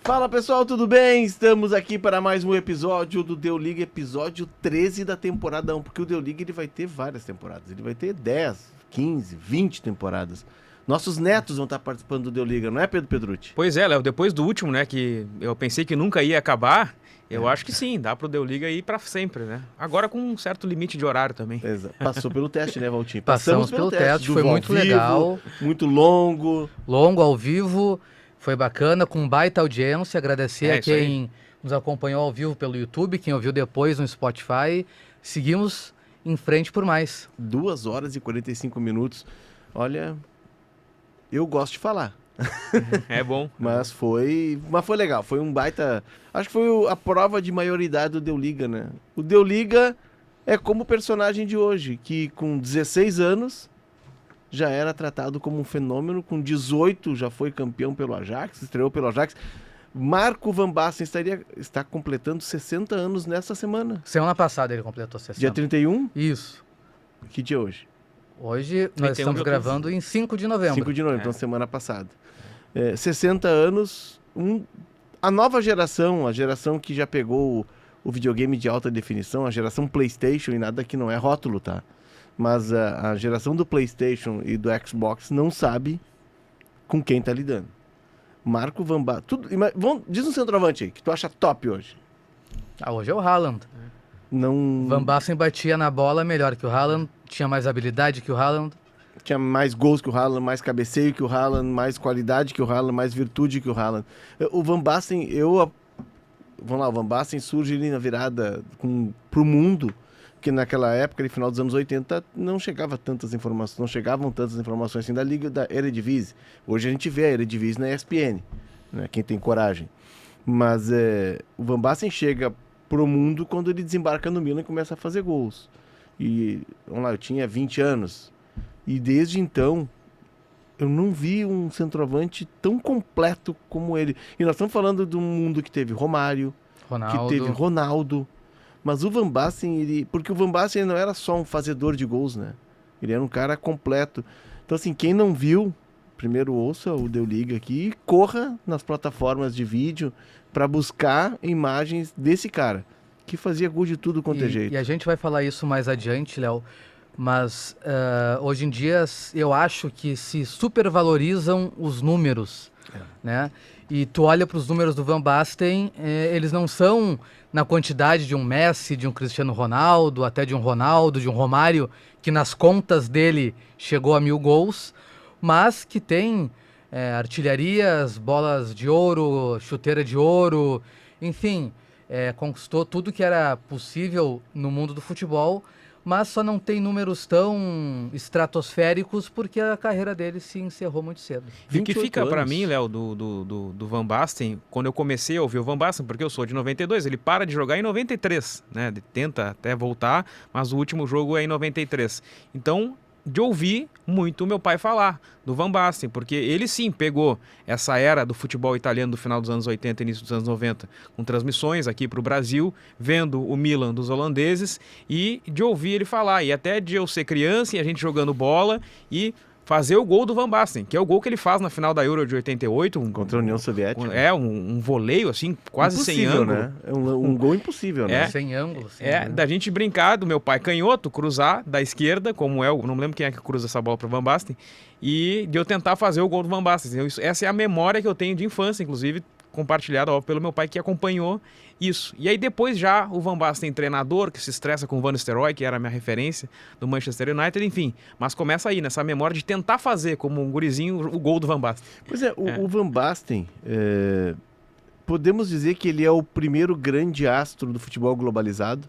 Fala pessoal, tudo bem? Estamos aqui para mais um episódio do Deu Liga, episódio 13 da temporada 1, porque o Deu Liga ele vai ter várias temporadas, ele vai ter 10, 15, 20 temporadas. Nossos netos vão estar participando do Deu Liga, não é, Pedro Pedrucci? Pois é, Léo, depois do último, né, que eu pensei que nunca ia acabar, eu acho que sim, dá pro Deu Liga ir pra sempre, né? Agora com um certo limite de horário também. Exato. Passou pelo teste, né, Valtinho? Passamos pelo teste, do foi ao muito vivo, legal. muito longo. Longo, ao vivo, foi bacana, com baita audiência. Agradecer a isso aí. quem nos acompanhou ao vivo pelo YouTube, quem ouviu depois no Spotify. Seguimos em frente por mais. 2 horas e 45 minutos. Olha, eu gosto de falar. É bom. Mas foi legal, foi um baita... Acho que foi a prova de maioridade do Deu Liga, né? O Deu Liga é como o personagem de hoje, que com 16 anos já era tratado como um fenômeno, com 18 já foi campeão pelo Ajax, estreou pelo Ajax. Marco Van Basten está completando 60 anos nessa semana. Semana passada ele completou 60. Dia 31? Isso. Que dia é hoje? Hoje 31 nós estamos de outubro. gravando em 5 de novembro. 5 de novembro, então semana passada. 60 anos, a nova geração, a geração que já pegou o videogame de alta definição, a geração PlayStation, e nada que não é rótulo, tá? Mas a geração do PlayStation e do Xbox não sabe com quem tá lidando. Marco Van Basten, diz um centroavante aí, que tu acha top hoje. Hoje é o Haaland. Não Van Basten batia na bola melhor que o Haaland, tinha mais habilidade que o Haaland. tinha mais gols que o Haaland, mais cabeceio que o Haaland, mais qualidade que o Haaland, mais virtude que o Haaland. O Van Basten, vamos lá, o Van Basten surge ali na virada pro mundo, que naquela época, no final dos anos 80, não chegavam tantas informações assim da Liga da Eredivisie. Hoje a gente vê a Eredivisie na ESPN, né, quem tem coragem. Mas o Van Basten chega pro mundo quando ele desembarca no Milan e começa a fazer gols. E, vamos lá, eu tinha 20 anos. E desde então, eu não vi um centroavante tão completo como ele. E nós estamos falando de um mundo que teve Romário, que teve Ronaldo. Mas o Van Basten, porque o Van Basten ele não era só um fazedor de gols, né? Ele era um cara completo. Então, assim, quem não viu, primeiro ouça o Deu Liga aqui e corra nas plataformas de vídeo para buscar imagens desse cara, que fazia gol de tudo quanto é jeito. E a gente vai falar isso mais adiante, Léo. Mas hoje em dia eu acho que se supervalorizam os números, né? E tu olha para os números do Van Basten, eles não são na quantidade de um Messi, de um Cristiano Ronaldo, até de um Ronaldo, de um Romário, que nas contas dele chegou a 1000 gols, mas que tem artilharias, bolas de ouro, chuteira de ouro, enfim, conquistou tudo que era possível no mundo do futebol, mas só não tem números tão estratosféricos porque a carreira dele se encerrou muito cedo. E o que fica pra anos. mim, Léo, do Van Basten, quando eu comecei a ouvir o Van Basten, porque eu sou de 92, ele para de jogar em 93, né? Ele tenta até voltar, mas o último jogo é em 93. Então, de ouvir muito meu pai falar do Van Basten, porque ele sim pegou essa era do futebol italiano do final dos anos 80 e início dos anos 90, com transmissões aqui para o Brasil, vendo o Milan dos holandeses, e de ouvir ele falar, e até de eu ser criança e a gente jogando bola e fazer o gol do Van Basten, que é o gol que ele faz na final da Euro de 88. Contra a União Soviética. Um voleio, assim, quase impossível, sem ângulo. Né? É um gol impossível, né? Sem ângulo. Da gente brincar, do meu pai canhoto, cruzar da esquerda, como não me lembro quem é que cruza essa bola pro Van Basten, e de eu tentar fazer o gol do Van Basten. Essa é a memória que eu tenho de infância, inclusive, compartilhada pelo meu pai que acompanhou isso. E aí depois já o Van Basten treinador, que se estressa com o Van Nistelrooy, que era a minha referência do Manchester United, enfim. Mas começa aí, nessa memória de tentar fazer, como um gurizinho, o gol do Van Basten. Pois é, o Van Basten, podemos dizer que ele é o primeiro grande astro do futebol globalizado,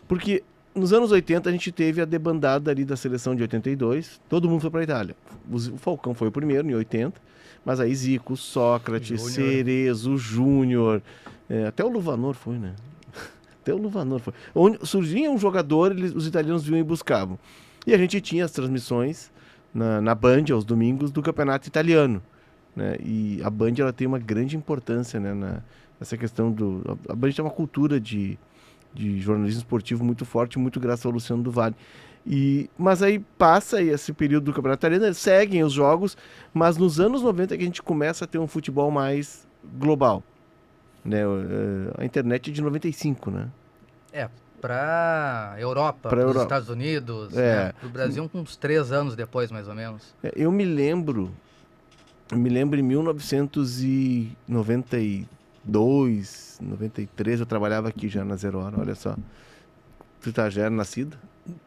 porque nos anos 80 a gente teve a debandada ali da seleção de 82, todo mundo foi para a Itália. O Falcão foi o primeiro, em 80, mas aí Zico, Sócrates, Cerezo, Júnior, até o Luvanor foi, né? Até o Luvanor foi. Onde surgia um jogador, os italianos vinham e buscavam. E a gente tinha as transmissões na Band, aos domingos, do campeonato italiano, né? E a Band ela tem uma grande importância, né, nessa questão a Band tem uma cultura de jornalismo esportivo muito forte, muito graças ao Luciano do Vale. Mas aí passa esse período do Campeonato Italiano, eles seguem os jogos, mas nos anos 90 que a gente começa a ter um futebol mais global. né? A internet é de 95, né? Para Europa, Pra para os Europa. Estados Unidos, É. né? Para o Brasil uns 3 anos depois, mais ou menos. Eu me lembro em 1992, 93, eu trabalhava aqui já na Zero Hora, olha só. Tu já era nascido?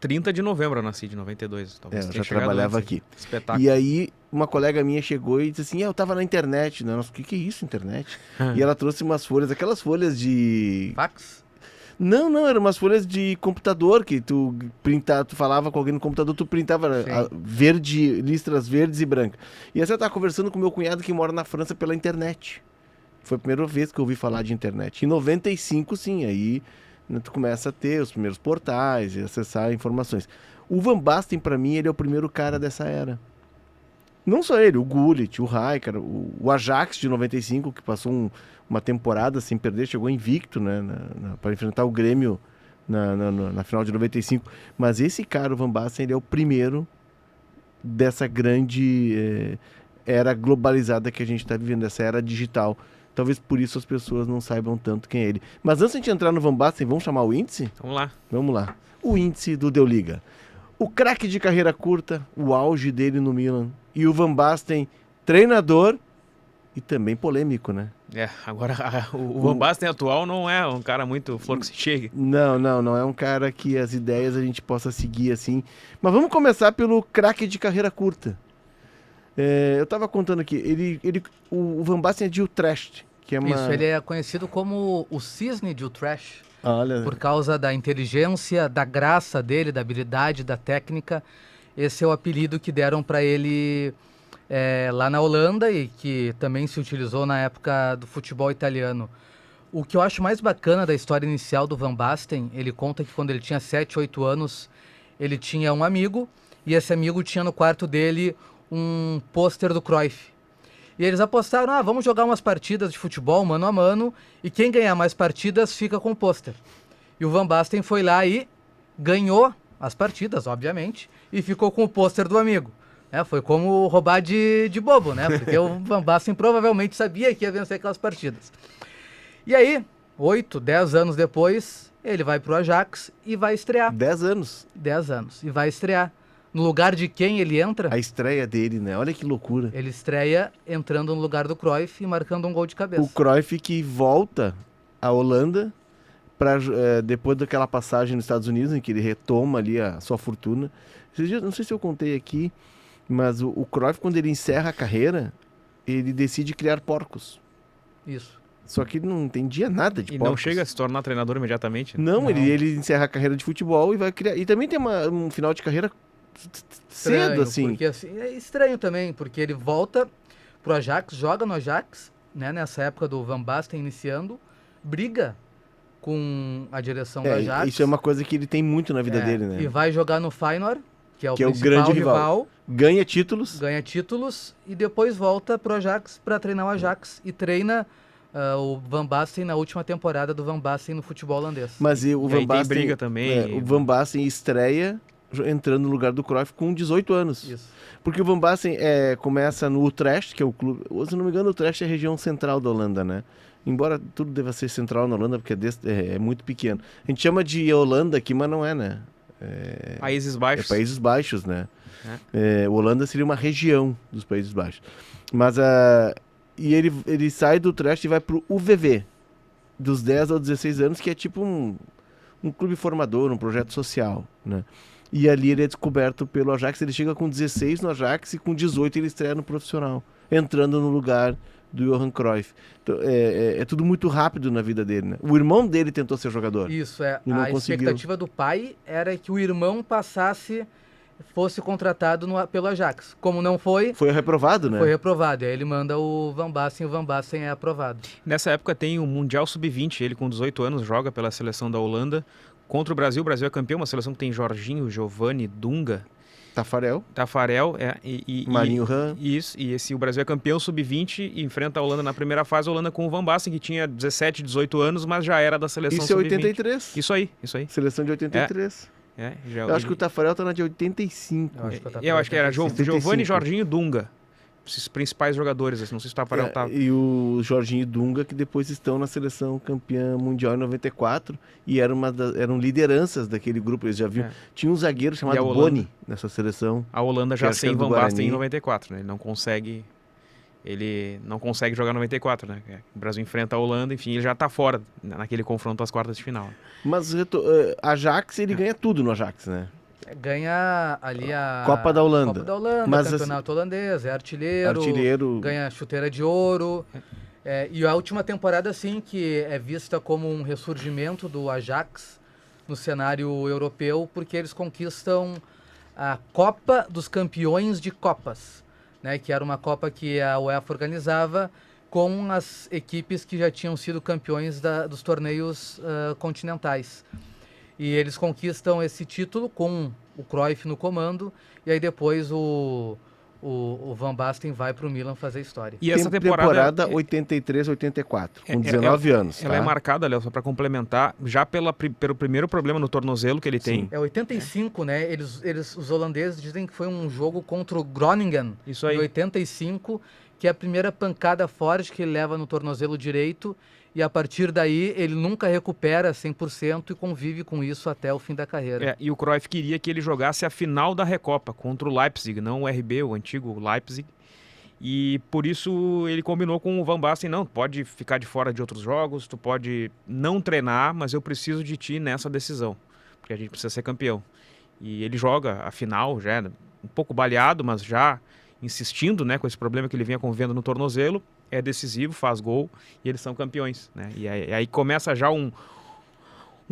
30 de novembro eu nasci, de 92. Talvez Eu tenha já chegado trabalhava antes. aqui. Espetáculo. E aí, uma colega minha chegou e disse assim, eu tava na internet. Né? Nossa, o que é isso, internet? E ela trouxe umas folhas, aquelas folhas de... Fax? Não, eram umas folhas de computador que tu printava, tu falava com alguém no computador, tu printava Sim. listras verdes e brancas. E essa eu tava conversando com meu cunhado que mora na França pela internet. Foi a primeira vez que eu ouvi falar de internet. Em 95, sim, aí né, tu começa a ter os primeiros portais e acessar informações. O Van Basten, pra mim, ele é o primeiro cara dessa era. Não só ele, o Gullit, o Rijkaard, o Ajax de 95, que passou uma temporada sem perder, chegou invicto, né, para enfrentar o Grêmio na final de 95. Mas esse cara, o Van Basten, ele é o primeiro dessa grande era globalizada que a gente está vivendo, essa era digital. Talvez por isso as pessoas não saibam tanto quem é ele. Mas antes de a gente entrar no Van Basten, vamos chamar o índice? Vamos lá. Vamos lá. O índice do Deu Liga. O craque de carreira curta, o auge dele no Milan. E o Van Basten, treinador e também polêmico, né? Agora o Van Basten atual não é um cara muito flor que se chegue. Não é um cara que as ideias a gente possa seguir assim. Mas vamos começar pelo craque de carreira curta. Eu tava contando aqui, o Van Basten é de Utrecht, que é uma... Isso, ele é conhecido como o cisne de Utrecht, Olha, por causa da inteligência, da graça dele, da habilidade, da técnica. Esse é o apelido que deram para ele lá na Holanda e que também se utilizou na época do futebol italiano. O que eu acho mais bacana da história inicial do Van Basten, ele conta que quando ele tinha 7, 8 anos, ele tinha um amigo e esse amigo tinha no quarto dele um pôster do Cruyff. E eles apostaram, vamos jogar umas partidas de futebol mano a mano e quem ganhar mais partidas fica com o pôster. E o Van Basten foi lá e ganhou as partidas, obviamente, e ficou com o pôster do amigo. Foi como roubar de bobo, né? Porque o Van Basten provavelmente sabia que ia vencer aquelas partidas. E aí, 8, 10 anos depois, ele vai pro Ajax e vai estrear. 10 anos. 10 anos. E vai estrear. No lugar de quem ele entra? A estreia dele, né? Olha que loucura. Ele estreia entrando no lugar do Cruyff e marcando um gol de cabeça. O Cruyff que volta à Holanda depois daquela passagem nos Estados Unidos, em que ele retoma ali a sua fortuna. Não sei se eu contei aqui, mas o Cruyff, quando ele encerra a carreira, ele decide criar porcos. Isso. Só que ele não entendia nada de E porcos. não chega a se tornar treinador imediatamente. Né? Não. Ele encerra a carreira de futebol e vai criar... E também tem um final de carreira Estranho, cedo, assim. Porque, assim. É estranho também, porque ele volta pro Ajax, joga no Ajax, né? Nessa época do Van Basten iniciando, briga com a direção do Ajax. Isso é uma coisa que ele tem muito na vida dele, né? E vai jogar no Feyenoord, que é o o principal grande rival. Ganha títulos. Ganha títulos e depois volta pro Ajax para treinar o Ajax e treina o Van Basten na última temporada do Van Basten no futebol holandês. Mas o Van Basten tem briga também. O Van Basten estreia entrando no lugar do Cruyff com 18 anos. Isso. Porque o Van Basten começa no Utrecht, que é o clube... Se não me engano, o Utrecht é a região central da Holanda, né? Embora tudo deva ser central na Holanda, porque é muito pequeno. A gente chama de Holanda aqui, mas não é, né? Países Baixos. Países Baixos, né? Holanda seria uma região dos Países Baixos. Mas e ele sai do Utrecht e vai pro UVV, dos 10 aos 16 anos, que é tipo um clube formador, um projeto social, né? E ali ele é descoberto pelo Ajax. Ele chega com 16 no Ajax e com 18 ele estreia no profissional, entrando no lugar do Johan Cruyff. Então, é tudo muito rápido na vida dele, né? O irmão dele tentou ser jogador. Isso, e não a conseguiu. expectativa do pai era que o irmão fosse contratado pelo Ajax. Como não foi... Foi reprovado, né? Foi reprovado. E aí ele manda o Van Basten e o Van Basten é aprovado. Nessa época tem o Mundial Sub-20. Ele com 18 anos joga pela seleção da Holanda contra o Brasil. O Brasil é campeão, uma seleção que tem Jorginho, Giovani, Dunga, Tafarel, Marinho Ram. Isso, o Brasil é campeão Sub-20 e enfrenta a Holanda na primeira fase, a Holanda com o Van Basten, que tinha 17, 18 anos, mas já era da seleção Isso é Sub-20. 83. Isso aí. Seleção de 83. Já, eu acho que o Tafarel tá na de 85. Eu acho que era Giovani, Jorginho e Dunga. esses principais jogadores, assim, não sei se tá para E o Jorginho e Dunga, que depois estão na seleção campeã mundial em 94 e eram lideranças daquele grupo, eles já viam. Tinha um zagueiro chamado Boni nessa seleção. A Holanda já sem Van Guarani. Basten em 94, né? Ele não consegue jogar 94, né? O Brasil enfrenta a Holanda, enfim, ele já tá fora naquele confronto às quartas de final. Mas Ajax, ele ganha tudo no Ajax, né? Ganha ali a Copa da Holanda. Mas, campeonato holandês, é artilheiro, ganha chuteira de ouro. E a última temporada, assim, que é vista como um ressurgimento do Ajax no cenário europeu, porque eles conquistam a Copa dos Campeões de Copas, né, que era uma Copa que a UEFA organizava com as equipes que já tinham sido campeões dos torneios continentais. E eles conquistam esse título com o Cruyff no comando, e aí depois o Van Basten vai para o Milan fazer história. E essa temporada 83-84, com 19 anos. Ela é marcada, Léo, só para complementar, já pelo primeiro problema no tornozelo que ele tem. É 85, né? Os holandeses dizem que foi um jogo contra o Groningen, isso aí. Em 85, que é a primeira pancada forte que ele leva no tornozelo direito, e a partir daí ele nunca recupera 100% e convive com isso até o fim da carreira. E o Cruyff queria que ele jogasse a final da Recopa contra o Leipzig, não o RB, o antigo Leipzig. E por isso ele combinou com o Van Basten, não, pode ficar de fora de outros jogos, tu pode não treinar, mas eu preciso de ti nessa decisão, porque a gente precisa ser campeão. E ele joga a final, já um pouco baleado, mas já insistindo, né, com esse problema que ele vinha convivendo no tornozelo, é decisivo, faz gol e eles são campeões, né? E aí começa já um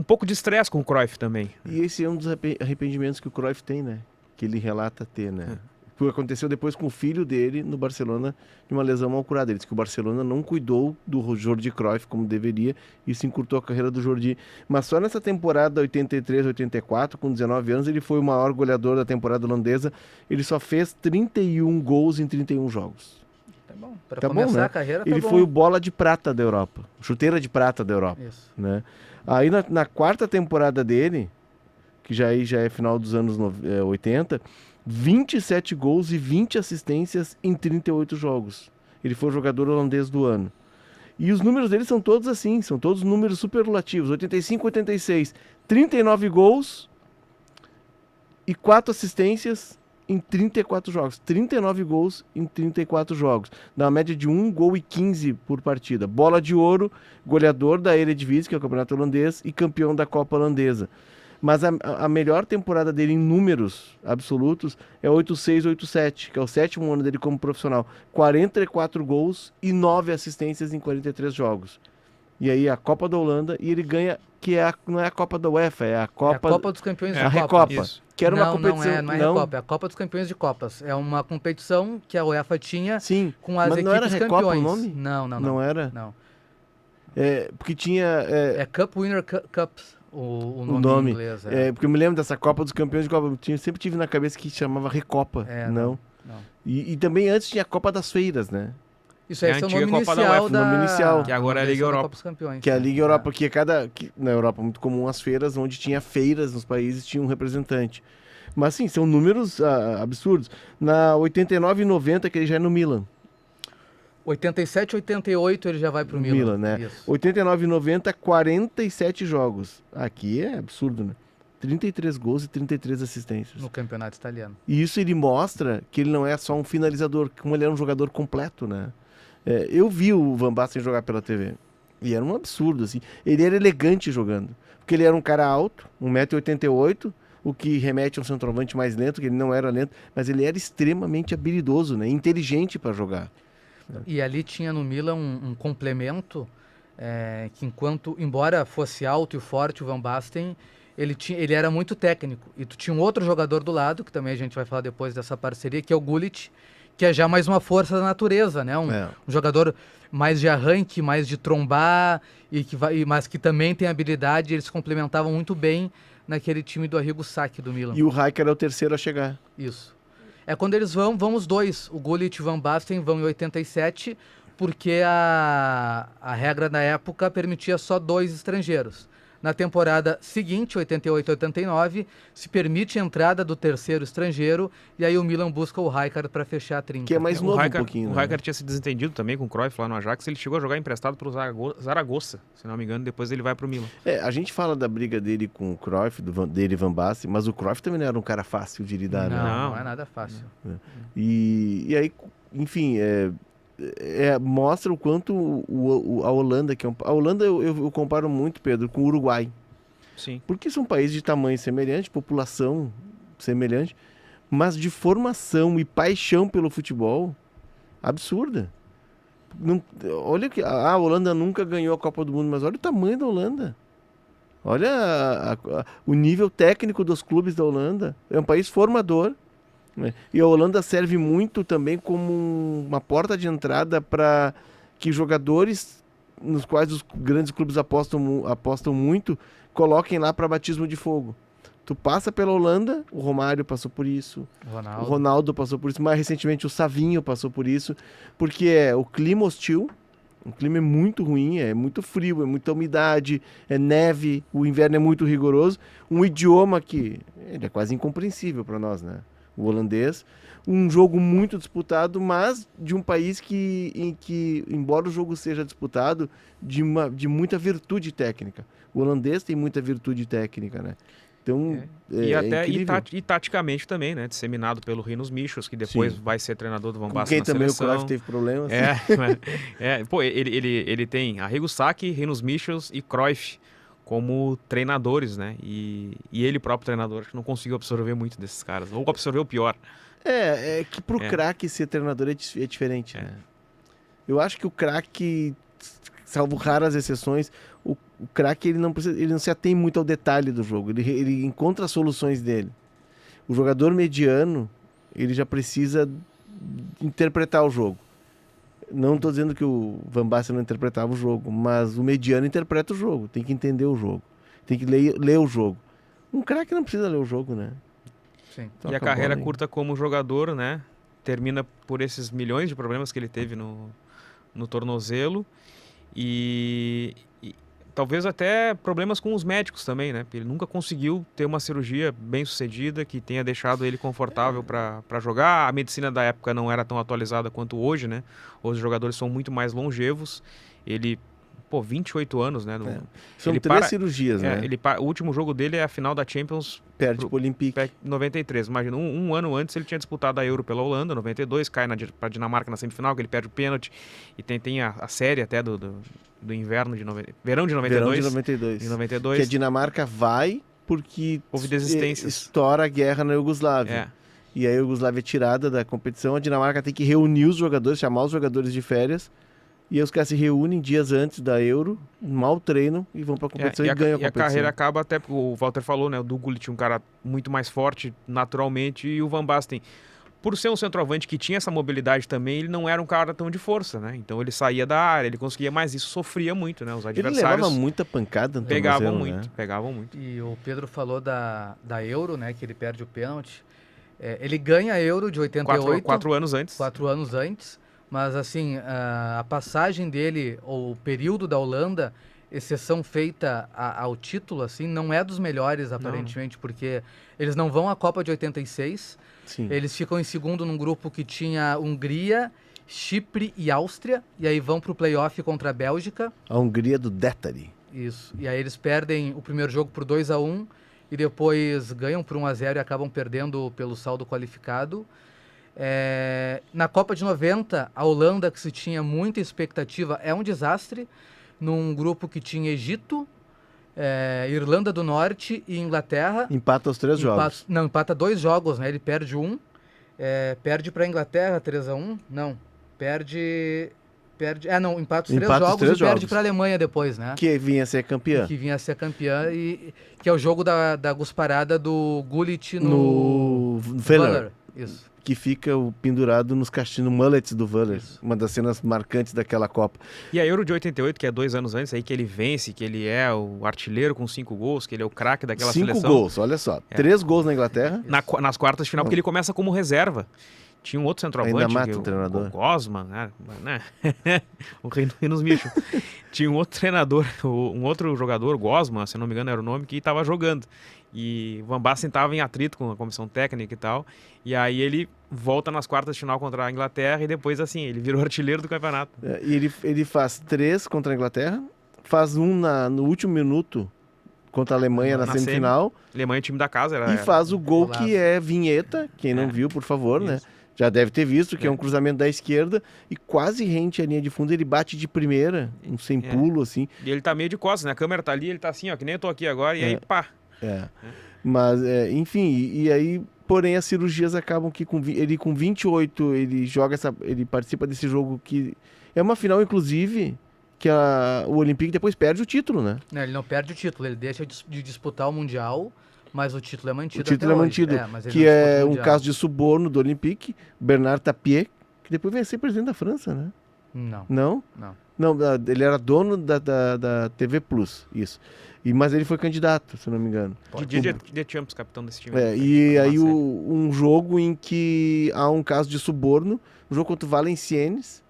pouco de estresse com o Cruyff também. E esse é um dos arrependimentos que o Cruyff tem, né? Que ele relata ter, né? Porque aconteceu depois com o filho dele no Barcelona de uma lesão mal curada. Ele disse que o Barcelona não cuidou do Jordi Cruyff como deveria e isso encurtou a carreira do Jordi. Mas só nessa temporada 83-84, com 19 anos, ele foi o maior goleador da temporada holandesa. Ele só fez 31 gols em 31 jogos. Tá bom. Para começar bom, né? A carreira, ele foi o bola de prata da Europa, chuteira de prata da Europa. Isso. Né? Aí na quarta temporada dele, que já é final dos anos 80, 27 gols e 20 assistências em 38 jogos. Ele foi o jogador holandês do ano. E os números dele são todos assim, são todos números superlativos. 85-86, 39 gols e 4 assistências em 34 jogos. 39 gols em 34 jogos. Dá uma média de 1 gol e 15 por partida. Bola de ouro, goleador da Eredivisie, que é o campeonato holandês, e campeão da Copa holandesa. Mas a melhor temporada dele em números absolutos é 86-87, que é o 7º ano dele como profissional. 44 gols e 9 assistências em 43 jogos. E aí a Copa da Holanda, e ele ganha, não é a Copa da UEFA, é a Copa dos Campeões de Copa. A Recopa. Que era uma competição... Não é a Recopa, é a Copa dos Campeões de Copas. É uma competição que a UEFA tinha com as mas equipes não era Recopa campeões. O nome? Não. Não era? Não. Porque tinha... É Cup Winner Cups. O nome em inglês. Porque eu me lembro dessa Copa dos Campeões de Copa. Eu sempre tive na cabeça que chamava Recopa. Não. E também antes tinha a Copa das Feiras, né? Isso aí é o nome inicial que agora é a Liga Europa. Que é a Liga Europa, que na Europa é muito comum as feiras, onde tinha feiras nos países, tinha um representante. Mas sim, são números absurdos. Na 89 e 90, que ele já é no Milan. 87 e 88 ele já vai pro Milan, né? Isso. 89 e 90, 47 jogos. Aqui é absurdo, né? 33 gols e 33 assistências. No campeonato italiano. E isso ele mostra que ele não é só um finalizador, como ele era um jogador completo, né? Eu vi o Van Basten jogar pela TV. E era um absurdo, assim. Ele era elegante jogando. Porque ele era um cara alto, 1,88 m, o que remete a um centroavante mais lento, que ele não era lento, mas ele era extremamente habilidoso, né? Inteligente para jogar. E ali tinha no Milan um complemento que embora fosse alto e forte o Van Basten, ele era muito técnico. E tu tinha um outro jogador do lado, que também a gente vai falar depois dessa parceria, que é o Gullit, que é já mais uma força da natureza, né? Um jogador mais de arranque, mais de trombar, mas que também tem habilidade, eles se complementavam muito bem naquele time do Arrigo Sacchi do Milan. E o Rijkaard era o terceiro a chegar. Isso. Quando eles vão os dois, o Gullit e o Van Basten vão em 87, porque a regra da época permitia só 2 estrangeiros. Na temporada seguinte, 88-89, se permite a entrada do terceiro estrangeiro e aí o Milan busca o Rijkaard para fechar a trinca. Que é mais novo um pouquinho. O Rijkaard tinha se desentendido também com o Cruyff lá no Ajax, ele chegou a jogar emprestado para o Zaragoza, se não me engano, depois ele vai para o Milan. A gente fala da briga dele com o Cruyff, dele e Van Basten, mas o Cruyff também não era um cara fácil de lidar, né? Não é nada fácil. E aí, enfim, mostra o quanto a Holanda, a Holanda eu comparo muito, Pedro, com o Uruguai. Sim. Porque são países de tamanho semelhante, população semelhante, mas de formação e paixão pelo futebol absurda. Olha que a Holanda nunca ganhou a Copa do Mundo, mas olha o tamanho da Holanda. Olha o nível técnico dos clubes da Holanda. É um país formador. E a Holanda serve muito também como uma porta de entrada para que jogadores nos quais os grandes clubes apostam muito coloquem lá para batismo de fogo. Tu passa pela Holanda, o Romário passou por isso, o Ronaldo passou por isso, mais recentemente o Savinho passou por isso, porque o clima hostil, o clima é muito ruim, é muito frio, é muita umidade, é neve, o inverno é muito rigoroso, um idioma que ele é quase incompreensível para nós, né? O holandês, um jogo muito disputado, mas de um país em que, embora o jogo seja disputado, de muita virtude técnica. O holandês tem muita virtude técnica, né? Então, e taticamente também, né? Disseminado pelo Rinus Michels, que depois vai ser treinador do Van Basten na seleção. Quem também seleção. o Cruyff teve problemas. Ele tem Arrigo Sacchi, Rinus Michels e Cruyff como treinadores, né? E ele próprio treinador que não conseguiu absorver muito desses caras, ou absorveu o pior. É que pro craque ser treinador é diferente, né? Eu acho que o craque, salvo raras exceções, o craque ele não se atém muito ao detalhe do jogo, ele encontra as soluções dele. O jogador mediano, ele já precisa interpretar o jogo. Não estou dizendo que o Van Basten não interpretava o jogo, mas o mediano interpreta o jogo, tem que entender o jogo, tem que ler o jogo. Um craque não precisa ler o jogo, né? Sim. Então, e a carreira curta como jogador, né? Termina por esses milhões de problemas que ele teve no tornozelo e talvez até problemas com os médicos também, né? Porque ele nunca conseguiu ter uma cirurgia bem sucedida que tenha deixado ele confortável para jogar. A medicina da época não era tão atualizada quanto hoje, né? Hoje os jogadores são muito mais longevos. Ele, 28 anos, né? São três cirurgias, né? O último jogo dele é a final da Champions. Perde pro Olympique. 93. Imagina, um ano antes ele tinha disputado a Euro pela Holanda, 92, cai para Dinamarca na semifinal, que ele perde o pênalti. E tem a série até do inverno de verão de 92. Em 92. Que a Dinamarca vai porque houve desistências. Estoura a guerra na Iugoslávia. E aí a Iugoslávia é tirada da competição, a Dinamarca tem que reunir os jogadores, chamar os jogadores de férias. E aí os caras se reúnem dias antes da Euro, mal treinam e vão pra competição e ganham a competição. E a carreira acaba até, o Walter falou, né? O Gullit, um cara muito mais forte naturalmente, e o Van Basten, por ser um centroavante que tinha essa mobilidade também, ele não era um cara tão de força, né? Então ele saía da área, ele conseguia, mas isso sofria muito, né? Os adversários... Ele levava muita pancada no pegavam tornozelo, muito. E o Pedro falou da Euro, né? Que ele perde o pênalti. Ele ganha a Euro de 88. 4 anos antes. 4 anos antes. Mas, assim, a passagem dele, ou o período da Holanda, exceção feita ao título, assim, não é dos melhores, aparentemente, porque eles não vão à Copa de 86. Sim. Eles ficam em segundo num grupo que tinha Hungria, Chipre e Áustria, e aí vão para o play-off contra a Bélgica. A Hungria do Détali. Isso. E aí eles perdem o primeiro jogo por 2-1, e depois ganham por 1-0 e acabam perdendo pelo saldo qualificado. Na Copa de 90, a Holanda, que se tinha muita expectativa, é um desastre, num grupo que tinha Egito, Irlanda do Norte e Inglaterra. Empata os 3 jogos. Não, empata 2 jogos, né? Ele perde um, perde para a Inglaterra 3-1, não, empata os 3 jogos e perde para a Alemanha depois, né? Que vinha a ser campeã. E que é o jogo da gusparada do Gullit no Völler. Isso. Que fica pendurado nos caixinhos mullets do Völler, uma das cenas marcantes daquela Copa. E a Euro de 88, que é 2 anos antes, aí que ele vence, que ele é o artilheiro com 5 gols, que ele é o craque daquela seleção. 5 gols, olha só. 3 gols na Inglaterra. Nas quartas de final, porque ele começa como reserva. Tinha um outro centroavante, Ainda mata que o treinador. o Gosman, né? O rei dos bichos. Tinha um outro treinador, um outro jogador, Gosman, se não me engano era o nome, que estava jogando. E o Van Basten estava em atrito com a comissão técnica e tal. E aí ele volta nas quartas de final contra a Inglaterra e depois, assim, ele virou artilheiro do campeonato. E ele faz 3 contra a Inglaterra, faz um no último minuto contra a Alemanha na semifinal. Alemanha, time da casa. E faz o gol que é vinheta, quem não viu, por favor, né? Já deve ter visto, que é um cruzamento da esquerda e quase rente a linha de fundo, ele bate de primeira, um sem pulo, assim. E ele tá meio de costas, né? A câmera tá ali, ele tá assim, ó, que nem eu tô aqui agora, e aí, pá. Mas, enfim, e aí, porém, as cirurgias acabam que ele com 28, ele participa desse jogo que é uma final, inclusive, que o Olympique depois perde o título, né? Não, ele não perde o título, ele deixa de disputar o Mundial, mas o título é mantido. O título é mantido, que é um caso de suborno do Olympique, Bernard Tapie, que depois veio ser presidente da França, né? Não. Não? Não, ele era dono da TV Plus, isso. Mas ele foi candidato, se não me engano. Didier Deschamps, capitão desse time. E aí um jogo em que há um caso de suborno, um jogo contra o Valenciennes,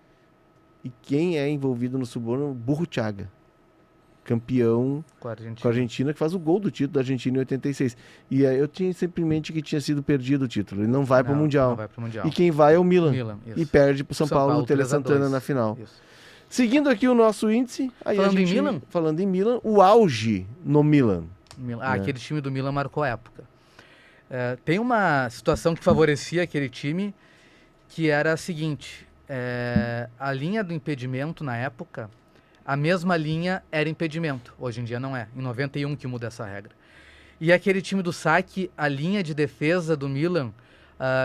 e quem é envolvido no suborno? Burruchaga, campeão com a Argentina, que faz o gol do título da Argentina em 86. E aí eu tinha sempre em mente que tinha sido perdido o título. Ele não vai para o Mundial. E quem vai é o Milan. E perde para o São Paulo no Tele Santana na final. Isso. Seguindo aqui o nosso índice... Aí Falando em Milan, o auge no Milan. Aquele time do Milan marcou a época. Tem uma situação que favorecia aquele time, que era a seguinte... a linha do impedimento na época, a mesma linha era impedimento. Hoje em dia não é. Em 91 que muda essa regra. E aquele time do saque, a linha de defesa do Milan,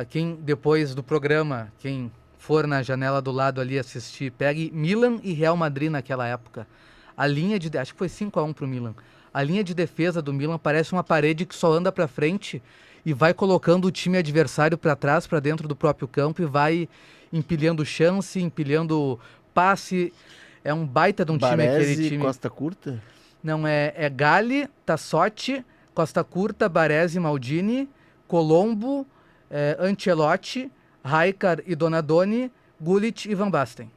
quem depois do programa, quem for na janela do lado ali assistir, pegue Milan e Real Madrid naquela época. A linha de... Acho que foi 5-1 pro Milan. A linha de defesa do Milan parece uma parede que só anda para frente e vai colocando o time adversário para trás, para dentro do próprio campo e vai empilhando chance, empilhando passe. É um baita de um time aquele time. Costa Curta? Não, é Galli, Tassotti, Costa Curta, Baresi, Maldini, Colombo, Ancelotti, Rijkaard e Donadoni, Gullit e Van Basten.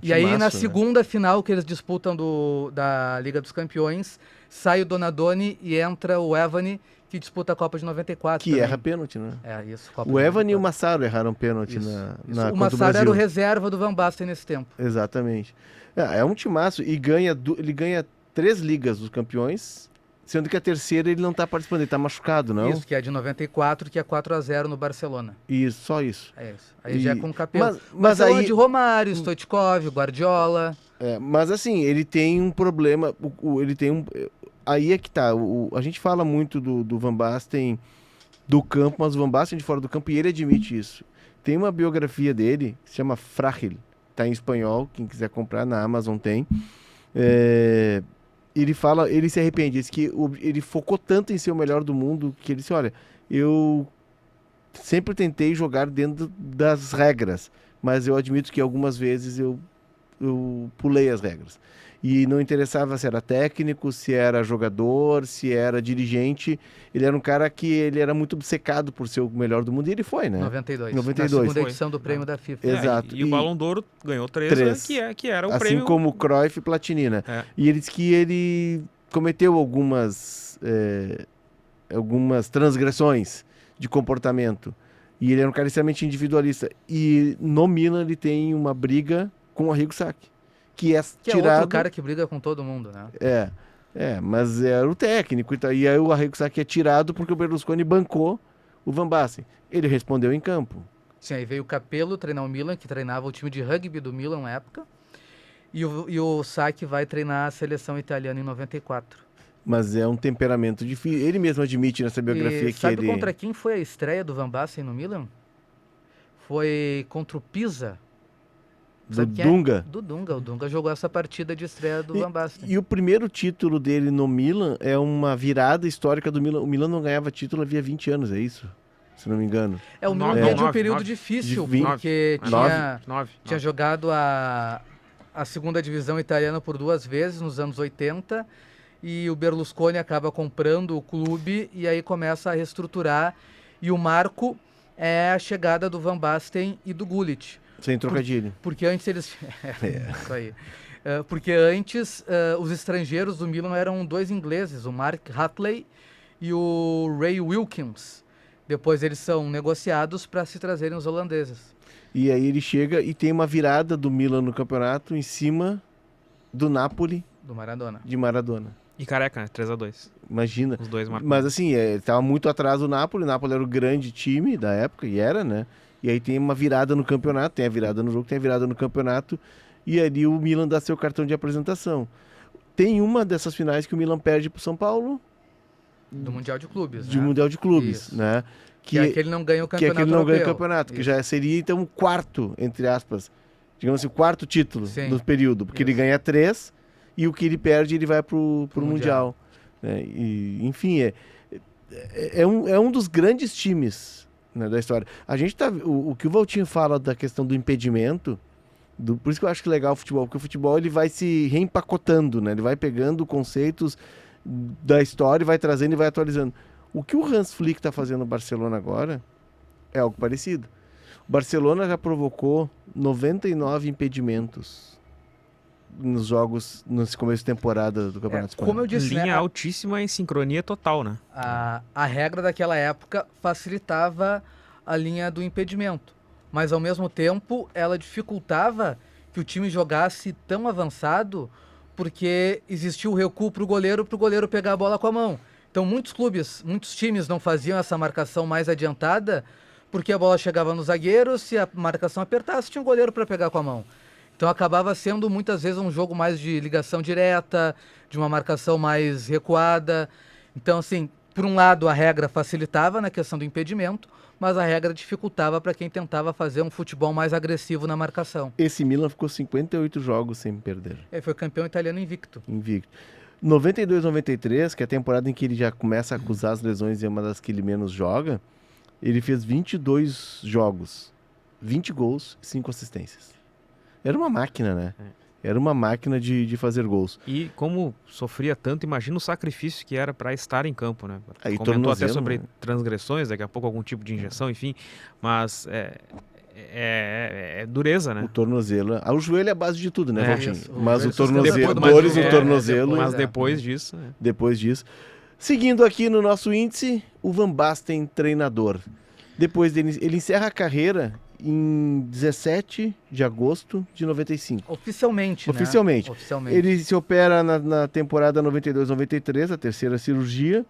E aí, na segunda final que eles disputam da Liga dos Campeões, sai o Donadoni e entra o Evani, que disputa a Copa de 94. Que erra pênalti, né? Isso. Copa o Evani e o Massaro erraram pênalti na O Massaro era o reserva do Van Basten nesse tempo. Exatamente. É um timaço e ele ganha 3 Ligas dos Campeões, sendo que a terceira ele não está participando, ele está machucado, não? Isso, que é de 94, que é 4-0 no Barcelona. Isso, só isso. É isso. Aí já é com o Capello. Mas aí... de Romário, Stoichkov, Guardiola... mas assim, ele tem um problema, ele tem um... Aí é que tá, a gente fala muito do Van Basten do campo, mas o Van Basten de fora do campo, e ele admite isso. Tem uma biografia dele, que se chama Frágil, tá em espanhol, quem quiser comprar na Amazon tem. Ele se arrepende, diz que ele focou tanto em ser o melhor do mundo, que ele disse, olha, eu sempre tentei jogar dentro das regras, mas eu admito que algumas vezes eu pulei as regras. E não interessava se era técnico, se era jogador, se era dirigente. Ele era um cara que ele era muito obcecado por ser o melhor do mundo, e ele foi, né? 92. 92. Na segunda edição do prêmio da FIFA. Exato. E o Ballon d'Or ganhou 3, que era o assim prêmio... Assim como o Cruyff e Platini, né? E ele disse que ele cometeu algumas transgressões de comportamento. E ele era um cara extremamente individualista. E no Milan ele tem uma briga com o Arrigo Sacchi. Que é tirado... outro cara que briga com todo mundo, né? Mas era o técnico. E aí o Arrigo Sacchi é tirado porque o Berlusconi bancou o Van Basten. Ele respondeu em campo. Sim, aí veio o Capello treinar o Milan, que treinava o time de rugby do Milan na época. E o Sacchi vai treinar a seleção italiana em 94. Mas é um temperamento difícil. Ele mesmo admite nessa biografia que sabe contra quem foi a estreia do Van Basten no Milan? Foi contra o Pisa. Do Dunga? Do Dunga. O Dunga jogou essa partida de estreia do Van Basten. E o primeiro título dele no Milan é uma virada histórica do Milan. O Milan não ganhava título havia 20 anos, é isso? Se não me engano. O Milan vinha de um período difícil, porque tinha jogado a segunda divisão italiana por 2 vezes nos anos 80, e o Berlusconi acaba comprando o clube e aí começa a reestruturar. E o Marco é a chegada do Van Basten e do Gullit. Sem trocadilho. Porque antes eles... Isso aí. Porque antes os estrangeiros do Milan eram 2 ingleses, o Mark Hatley e o Ray Wilkins. Depois eles são negociados para se trazerem os holandeses. E aí ele chega e tem uma virada do Milan no campeonato em cima do Napoli Do Maradona. de Maradona. E careca, né? 3-2. Imagina. Os dois marcam. Mas assim, estava muito atrás do Napoli. O Napoli era o grande time da época, e era, né? E aí tem uma virada no campeonato, tem a virada no jogo, tem a virada no campeonato. E ali o Milan dá seu cartão de apresentação. Tem uma dessas finais que o Milan perde pro São Paulo, Do Mundial de Clubes, de né? Mundial de Clubes, Isso. né? Que é que ele não ganha o que é campeonato que ele não ganha o europeu. campeonato, que Isso. já seria então o quarto, entre aspas, digamos assim, o quarto título Sim. do período, porque ele Isso. ganha 3 e o que ele perde ele vai pro Pro Mundial. Né? E, enfim, é um dos grandes times, né, da história. A gente tá, o que o Valtinho fala da questão do impedimento, por isso que eu acho que é legal o futebol, porque o futebol ele vai se reempacotando, né? Ele vai pegando conceitos da história e vai trazendo e vai atualizando. O que o Hans Flick está fazendo no Barcelona agora é algo parecido. O Barcelona já provocou 99 impedimentos nos jogos, nesse começo de temporada do Campeonato Espanhol. Como eu disse, Linha né, altíssima em sincronia total, né? a regra daquela época facilitava a linha do impedimento, mas ao mesmo tempo ela dificultava que o time jogasse tão avançado, porque existia o recuo para o goleiro pegar a bola com a mão. Então muitos clubes, muitos times não faziam essa marcação mais adiantada, porque a bola chegava no zagueiro, se a marcação apertasse, tinha um goleiro para pegar com a mão. Então acabava sendo muitas vezes um jogo mais de ligação direta, de uma marcação mais recuada. Então, assim, por um lado a regra facilitava na questão do impedimento, mas a regra dificultava para quem tentava fazer um futebol mais agressivo na marcação. Esse Milan ficou 58 jogos sem perder, Ele foi campeão italiano invicto. invicto. 92-93, que é a temporada em que ele já começa a acusar as lesões e é uma das que ele menos joga, ele fez 22 jogos, 20 gols e 5 assistências. Era uma máquina, né? Era uma máquina de fazer gols. E como sofria tanto, imagina o sacrifício que era para estar em campo, né? Aí, Comentou até tornozelo, sobre né? transgressões, daqui a pouco algum tipo de injeção, enfim. Mas é dureza, O né? tornozelo. O joelho é a base de tudo, né, É, Valtinho? isso. O Mas o joelho tornozelo, sustenta tudo, dores mas no é, tornozelo, depois Mas é. depois disso, né? depois disso. Seguindo aqui no nosso índice, o Van Basten, treinador. Depois dele, ele encerra a carreira em 17 de agosto de 95. Oficialmente, né? Oficialmente. Oficialmente. Ele se opera na temporada 92-93, a terceira cirurgia.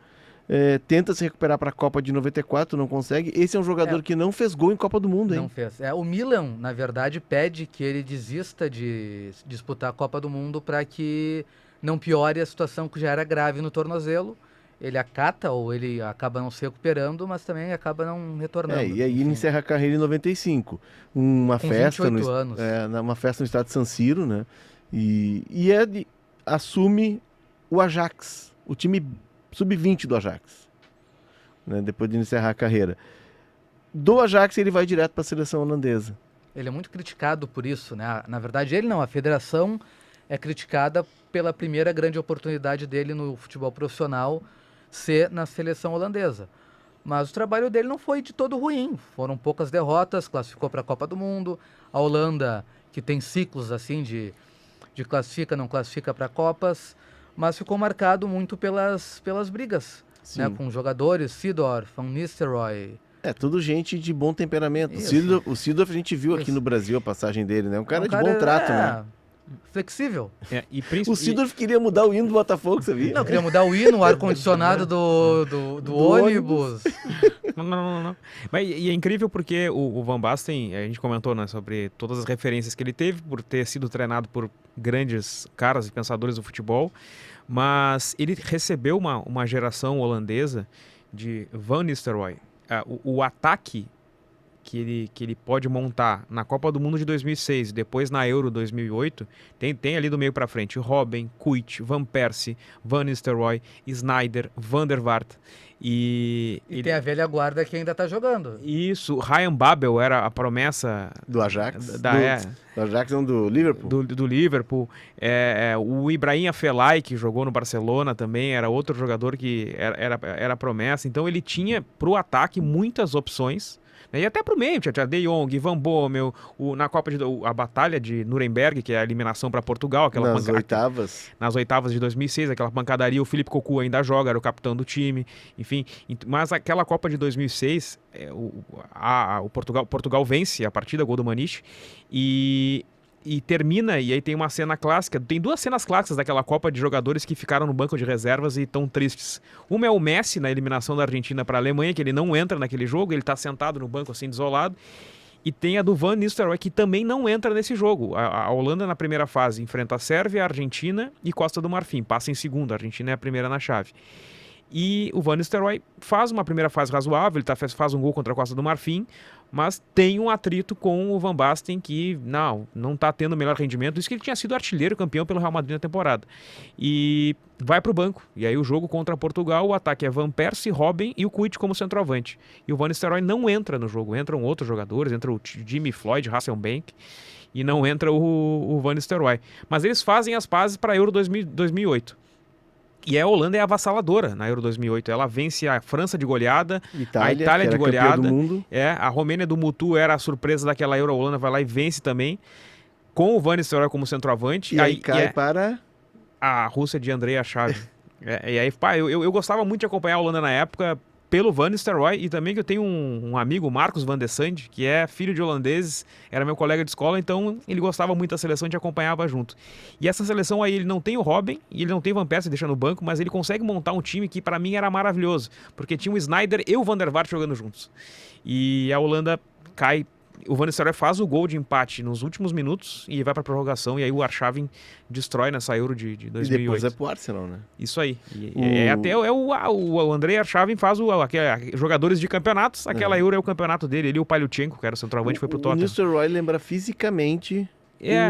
Tenta se recuperar para a Copa de 94, não consegue. Esse é um jogador que não fez gol em Copa do Mundo, hein? Não fez. O Milan, na verdade, pede que ele desista de disputar a Copa do Mundo para que não piore a situação que já era grave no tornozelo. Ele acata ou ele acaba não se recuperando, mas também acaba não retornando. E aí ele Enfim. encerra a carreira em 95. Uma Com festa 28 anos. uma festa no estado de San Siro, né? E assume o Ajax, o time sub-20 do Ajax, né? Depois de encerrar a carreira. Do Ajax ele vai direto para a seleção holandesa. Ele é muito criticado por isso, né? Na verdade, ele não. A federação é criticada pela primeira grande oportunidade dele no futebol profissional ser na seleção holandesa. Mas o trabalho dele não foi de todo ruim. Foram poucas derrotas, classificou para a Copa do Mundo. A Holanda, que tem ciclos assim de classifica, não classifica para Copas, mas ficou marcado muito pelas brigas, Sim. né? Com jogadores, Seedorf, Van Nistelrooy. Tudo gente de bom temperamento. Isso. O Seedorf a gente viu aqui Isso. no Brasil a passagem dele, né? Um cara de bom trato, né? Flexível. E O Seedorf queria mudar o hino do Botafogo, você viu? Não, queria mudar o hino, o ar-condicionado do ônibus. Não. Mas, e é incrível porque o Van Basten, a gente comentou, né, sobre todas as referências que ele teve por ter sido treinado por grandes caras e pensadores do futebol, mas ele recebeu uma geração holandesa de Van Nistelrooy. O ataque que ele pode montar na Copa do Mundo de 2006 e depois na Euro 2008, tem ali do meio para frente Robben, Kuyt, Van Persie, Van Nistelrooy, Sneijder, Van der Vaart. E tem a velha guarda que ainda tá jogando. Isso, Ryan Babel era a promessa Do Ajax? do Ajax não, do Liverpool? do Liverpool. O Ibrahim Afellay, que jogou no Barcelona também, era outro jogador que era promessa. Então ele tinha pro ataque muitas opções, E até pro meio, tinha De Jong, Van Bommel, na Copa a Batalha de Nuremberg, que é a eliminação para Portugal, nas oitavas de 2006, aquela pancadaria, o Philippe Cocu ainda joga, era o capitão do time, enfim. Mas aquela Copa de 2006, Portugal vence a partida, gol do Maniche, e termina, e aí tem uma cena clássica, tem duas cenas clássicas daquela Copa de jogadores que ficaram no banco de reservas e estão tristes. Uma é o Messi na eliminação da Argentina para a Alemanha, que ele não entra naquele jogo, ele está sentado no banco assim, desolado. E tem a do Van Nistelrooy, que também não entra nesse jogo. A Holanda na primeira fase enfrenta a Sérvia, a Argentina e Costa do Marfim, passa em segundo, a Argentina é a primeira na chave. E o Van Nistelrooy faz uma primeira fase razoável, ele faz um gol contra a Costa do Marfim, mas tem um atrito com o Van Basten que não está tendo o melhor rendimento. Isso que ele tinha sido artilheiro campeão pelo Real Madrid na temporada. E vai para o banco. E aí o jogo contra Portugal, o ataque é Van Persie, Robben e o Kuyt como centroavante. E o Van Nistelrooy não entra no jogo. Entram outros jogadores, entra o Jimmy Floyd, Hasselbank, e não entra o Van Nistelrooy. Mas eles fazem as pazes para a Euro 2008. E a Holanda é avassaladora na Euro 2008. Ela vence a França de goleada, a Itália de goleada. Do mundo. A Romênia do Mutu era a surpresa daquela Euro. A Holanda vai lá e vence também, com o Van Nistelrooy como centroavante. E aí cai para a Rússia de Andrei Arshavin. E aí, eu gostava muito de acompanhar a Holanda na época pelo Van Nistelrooy, e também que eu tenho um amigo, Marcos van de Sande, que é filho de holandeses, era meu colega de escola, então ele gostava muito da seleção, a gente acompanhava junto. E essa seleção aí, ele não tem o Robben, e ele não tem o Van Persie, deixa no banco, mas ele consegue montar um time que para mim era maravilhoso, porque tinha o Sneijder e o Van der Vaart jogando juntos. E a Holanda cai. O Van Nistelrooy faz o gol de empate nos últimos minutos e vai para a prorrogação, e aí o Arshavin destrói nessa Euro de 2008. E depois é pro Arsenal, né? Isso aí. O Andrei Arshavin faz jogadores de campeonatos, aquela Euro é o campeonato dele, ele e o Paliuchenko, que era o centroavante, foi pro Tottenham. O Nistelrooy lembra fisicamente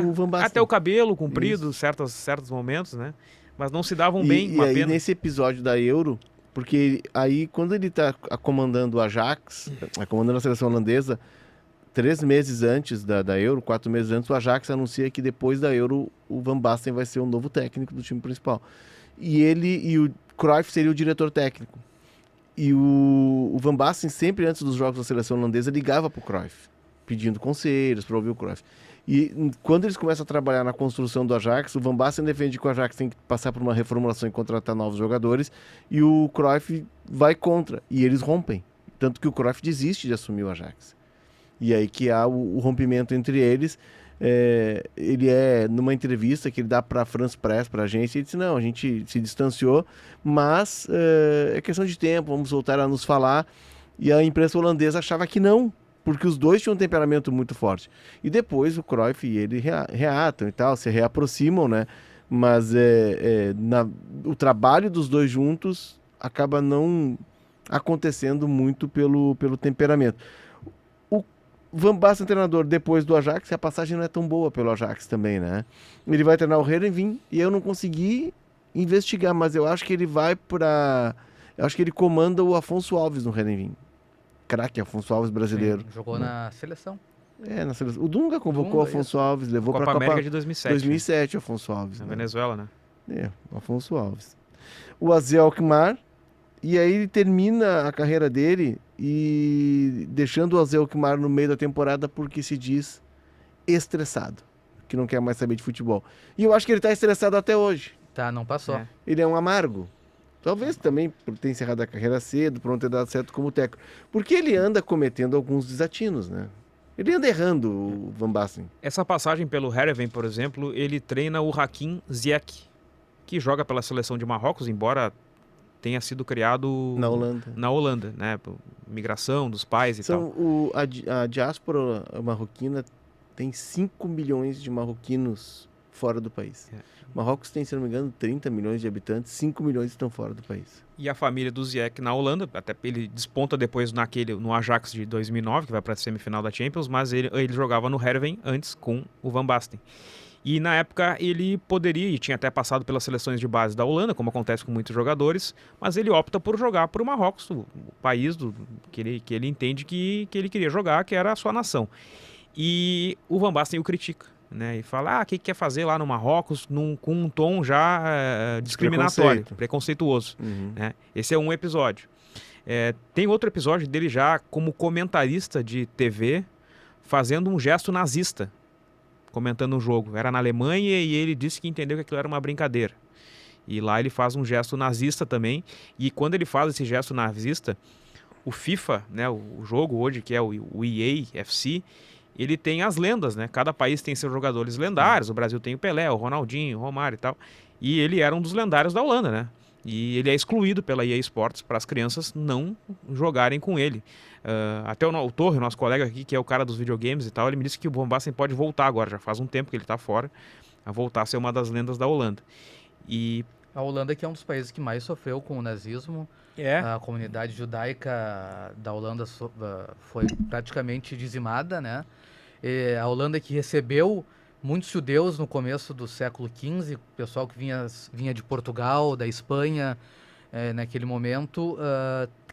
o Van Basten. Até o cabelo comprido, certos momentos, né? Mas não se davam bem, uma pena. E aí nesse episódio da Euro, porque aí quando ele tá comandando o Ajax, comandando a seleção holandesa, 3 meses antes da Euro, 4 meses antes, o Ajax anuncia que depois da Euro o Van Basten vai ser o novo técnico do time principal. E o Cruyff seria o diretor técnico. E o Van Basten sempre antes dos jogos da seleção holandesa ligava para o Cruyff, pedindo conselhos para ouvir o Cruyff. E quando eles começam a trabalhar na construção do Ajax, o Van Basten defende que o Ajax tem que passar por uma reformulação e contratar novos jogadores, e o Cruyff vai contra, e eles rompem. Tanto que o Cruyff desiste de assumir o Ajax. E aí que há o rompimento entre eles. Ele numa entrevista que ele dá para a France Press, para a agência, ele disse, não, a gente se distanciou, mas é questão de tempo, vamos voltar a nos falar. E a imprensa holandesa achava que não, porque os dois tinham um temperamento muito forte. E depois o Cruyff e ele reatam e tal, se reaproximam, né? Mas o trabalho dos dois juntos acaba não acontecendo muito pelo temperamento. Van Basten treinador depois do Ajax, a passagem não é tão boa pelo Ajax também, né? Ele vai treinar o Heerenveen e eu não consegui investigar, mas eu acho que ele vai para... Eu acho que ele comanda o Afonso Alves no Heerenveen. Craque Afonso Alves brasileiro. Sim, jogou na seleção. Na seleção. O Dunga convocou o Afonso Alves, levou para a Copa América de 2007. 2007, o Afonso Alves. Na Venezuela, né? O Afonso Alves. O Azel Alkmaar, e aí ele termina a carreira dele e deixando o Azel Alkmaar no meio da temporada porque se diz estressado, que não quer mais saber de futebol. E eu acho que ele está estressado até hoje. Tá, não passou. Ele é um amargo. Talvez também por ter encerrado a carreira cedo, por não ter dado certo como técnico. Porque ele anda cometendo alguns desatinos, né? Ele anda errando, o Van Basten. Essa passagem pelo Heerenveen, por exemplo, ele treina o Hakim Ziyech, que joga pela seleção de Marrocos, embora tenha sido criado na Holanda, né? Migração dos pais e tal. A diáspora marroquina tem 5 milhões de marroquinos fora do país. Marrocos tem, se não me engano, 30 milhões de habitantes, 5 milhões estão fora do país. E a família do Ziyech na Holanda, até ele desponta depois no Ajax de 2009, que vai para a semifinal da Champions, mas ele jogava no Heerenveen antes com o Van Basten. E na época ele poderia, e tinha até passado pelas seleções de base da Holanda, como acontece com muitos jogadores, mas ele opta por jogar por Marrocos, o país que ele entende que ele queria jogar, que era a sua nação. E o Van Basten o critica, né? E fala, o que quer fazer lá no Marrocos com um tom já discriminatório, preconceituoso. Uhum. Né? Esse é um episódio. Tem outro episódio dele já como comentarista de TV, fazendo um gesto nazista, comentando um jogo. Era na Alemanha e ele disse que entendeu que aquilo era uma brincadeira. E lá ele faz um gesto nazista também. E quando ele faz esse gesto nazista, o FIFA, né, o jogo hoje, que é o EA FC, ele tem as lendas, né? Cada país tem seus jogadores lendários. O Brasil tem o Pelé, o Ronaldinho, o Romário e tal. E ele era um dos lendários da Holanda, né? E ele é excluído pela EA Sports para as crianças não jogarem com ele. Até o Torre, nosso colega aqui, que é o cara dos videogames e tal, ele me disse que o Van Basten pode voltar agora. Já faz um tempo que ele está fora, a voltar a ser uma das lendas da Holanda. E a Holanda que é um dos países que mais sofreu com o nazismo. A comunidade judaica da Holanda foi praticamente dizimada, né? E a Holanda que recebeu muitos judeus no começo do século XV, pessoal que vinha de Portugal, da Espanha, naquele momento,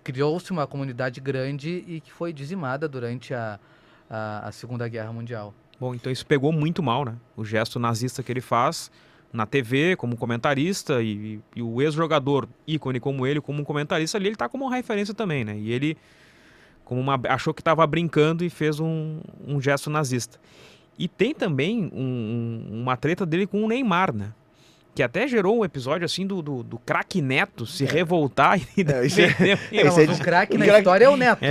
criou-se uma comunidade grande e que foi dizimada durante a Segunda Guerra Mundial. Bom, então isso pegou muito mal, né? O gesto nazista que ele faz na TV, como comentarista, e o ex-jogador, ícone como ele, como um comentarista ali, ele tá como uma referência também, né? E ele achou que estava brincando e fez um gesto nazista. E tem também uma treta dele com o Neymar, né? Que até gerou um episódio assim do craque Neto se revoltar e defender. O craque na história é o Neto.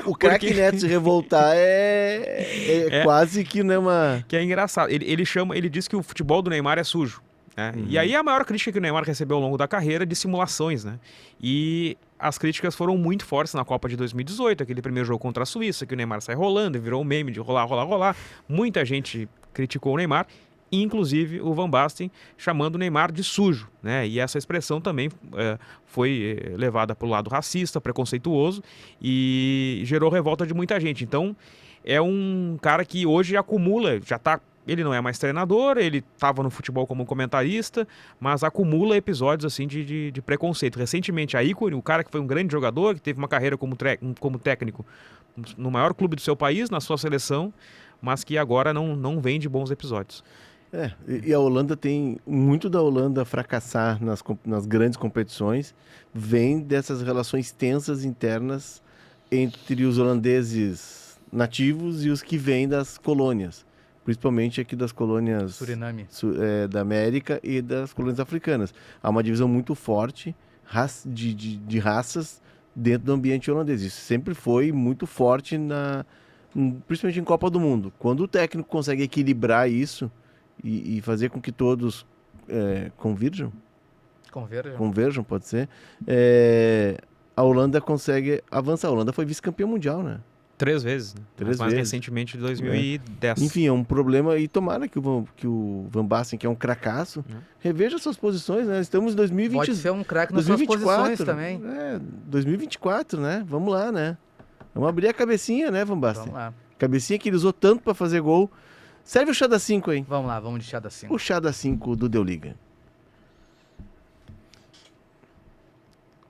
O craque Neto se revoltar é quase que não é uma... Que é engraçado. Ele diz que o futebol do Neymar é sujo. Né? Uhum. E aí a maior crítica que o Neymar recebeu ao longo da carreira de simulações, né? E as críticas foram muito fortes na Copa de 2018, aquele primeiro jogo contra a Suíça, que o Neymar sai rolando e virou um meme de rolar. Muita gente criticou o Neymar, inclusive o Van Basten chamando o Neymar de sujo, né? E essa expressão também foi levada para o lado racista, preconceituoso e gerou revolta de muita gente. Então é um cara que hoje acumula, ele não é mais treinador, ele estava no futebol como comentarista, mas acumula episódios assim de preconceito. Recentemente, a ícone, o cara que foi um grande jogador, que teve uma carreira como técnico no maior clube do seu país, na sua seleção, mas que agora não vende bons episódios. E a Holanda tem muito da Holanda fracassar nas grandes competições, vem dessas relações tensas internas entre os holandeses nativos e os que vêm das colônias. Principalmente aqui das colônias Suriname. Da América e das colônias africanas. Há uma divisão muito forte de raças dentro do ambiente holandês. Isso sempre foi muito forte, principalmente em Copa do Mundo. Quando o técnico consegue equilibrar isso e fazer com que todos converjam, pode ser, a Holanda consegue avançar. A Holanda foi vice-campeã mundial, né? 3 vezes, né? Mais recentemente de 2010. Enfim, é um problema e tomara que o Van Basten, que é um cracaço, reveja suas posições, né? Estamos em 2020. Pode ser um craque nas suas posições também. 2024, né? Vamos lá, né? Vamos abrir a cabecinha, né, Van Basten? Vamos lá. Cabecinha que ele usou tanto para fazer gol. Serve o chá da 5 aí. Vamos lá, vamos de chá da 5. O chá da 5 do Deu Liga.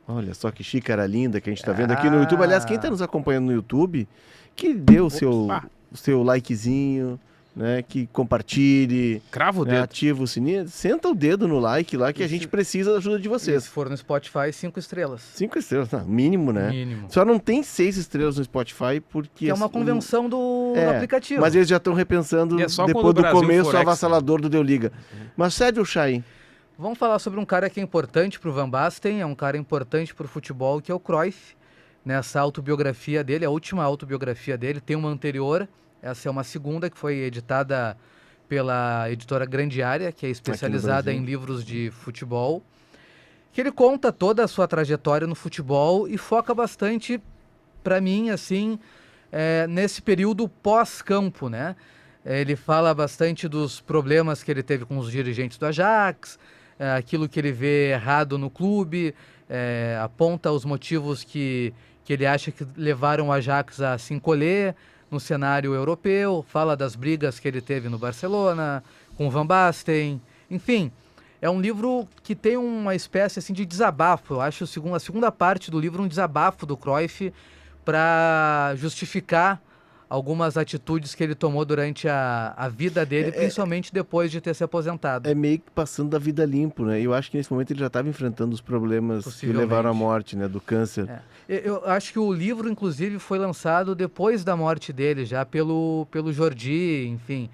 Olha só que xícara linda que a gente está vendo aqui no YouTube. Aliás, quem está nos acompanhando no YouTube, que dê o seu likezinho, né? Que compartilhe. Crava o dedo. Ativa o sininho. Senta o dedo no like lá que a gente precisa da ajuda de vocês. Se for no Spotify, 5 estrelas. 5 estrelas, mínimo, né? Mínimo. Só não tem 6 estrelas no Spotify porque... Que é uma convenção do aplicativo. Mas eles já estão repensando depois do começo avassalador do Deu Liga. Mas cede o chá aí. Vamos falar sobre um cara que é importante para o Van Basten, é um cara importante para o futebol, que é o Cruyff. Nessa autobiografia dele, a última autobiografia dele, tem uma anterior, essa é uma segunda, que foi editada pela editora Grandiária, que é especializada em livros de futebol, que ele conta toda a sua trajetória no futebol e foca bastante, para mim, assim, nesse período pós-campo, né? Ele fala bastante dos problemas que ele teve com os dirigentes do Ajax, aquilo que ele vê errado no clube, aponta os motivos que ele acha que levaram o Ajax a se encolher no cenário europeu, fala das brigas que ele teve no Barcelona, com o Van Basten, enfim, é um livro que tem uma espécie assim, de desabafo. Eu acho a segunda parte do livro um desabafo do Cruyff para justificar algumas atitudes que ele tomou durante a vida dele, principalmente depois de ter se aposentado. É meio que passando da vida limpo, né? Eu acho que nesse momento ele já estava enfrentando os problemas que levaram à morte, né? Do câncer. Eu acho que o livro, inclusive, foi lançado depois da morte dele, já pelo Jordi, enfim.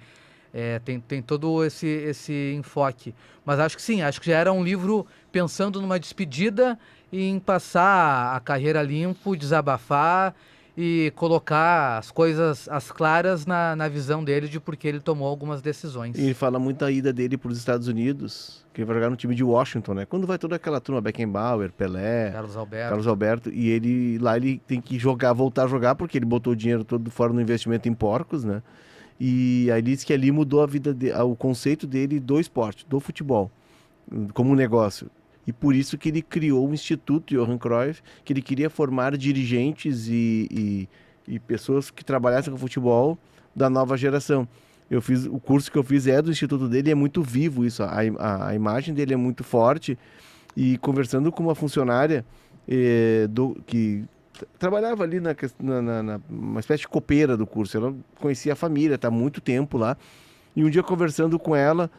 Tem todo esse enfoque. Mas acho que sim, acho que já era um livro pensando numa despedida e em passar a carreira limpo, desabafar e colocar as coisas às claras na visão dele de por que ele tomou algumas decisões. E ele fala muito da ida dele para os Estados Unidos, que ele vai jogar no time de Washington, né? Quando vai toda aquela turma, Beckenbauer, Pelé, Carlos Alberto, e ele tem que voltar a jogar, porque ele botou o dinheiro todo fora no investimento em porcos, né? E aí ele disse que ali mudou a vida o conceito dele do esporte, do futebol, como um negócio. E por isso que ele criou o Instituto Johan Cruyff, que ele queria formar dirigentes e pessoas que trabalhassem com futebol da nova geração. O curso que eu fiz do Instituto dele, é muito vivo isso, a imagem dele é muito forte. E conversando com uma funcionária que trabalhava ali uma espécie de copeira do curso, ela conhecia a família, está há muito tempo lá. E um dia conversando com ela,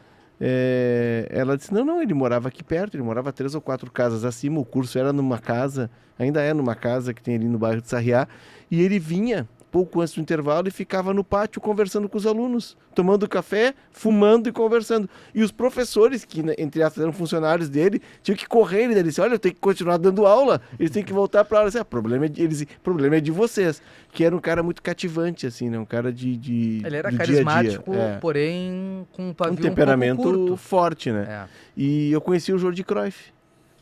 ela disse, não, ele morava aqui perto, ele morava 3 ou 4 casas acima, o curso era numa casa, ainda é numa casa que tem ali no bairro de Sarriá, e ele vinha pouco antes do intervalo e ficava no pátio conversando com os alunos, tomando café, fumando e conversando. E os professores, que entre aspas eram funcionários dele, tinham que correr, ele disse, olha, eu tenho que continuar dando aula, eles têm que voltar para a aula. Disse, o problema é de vocês. Que era um cara muito cativante, assim, né? Um cara ele era do carismático, dia a dia. porém com um pavio temperamento um pouco curto. Forte, né? E eu conheci o Jordi Cruyff.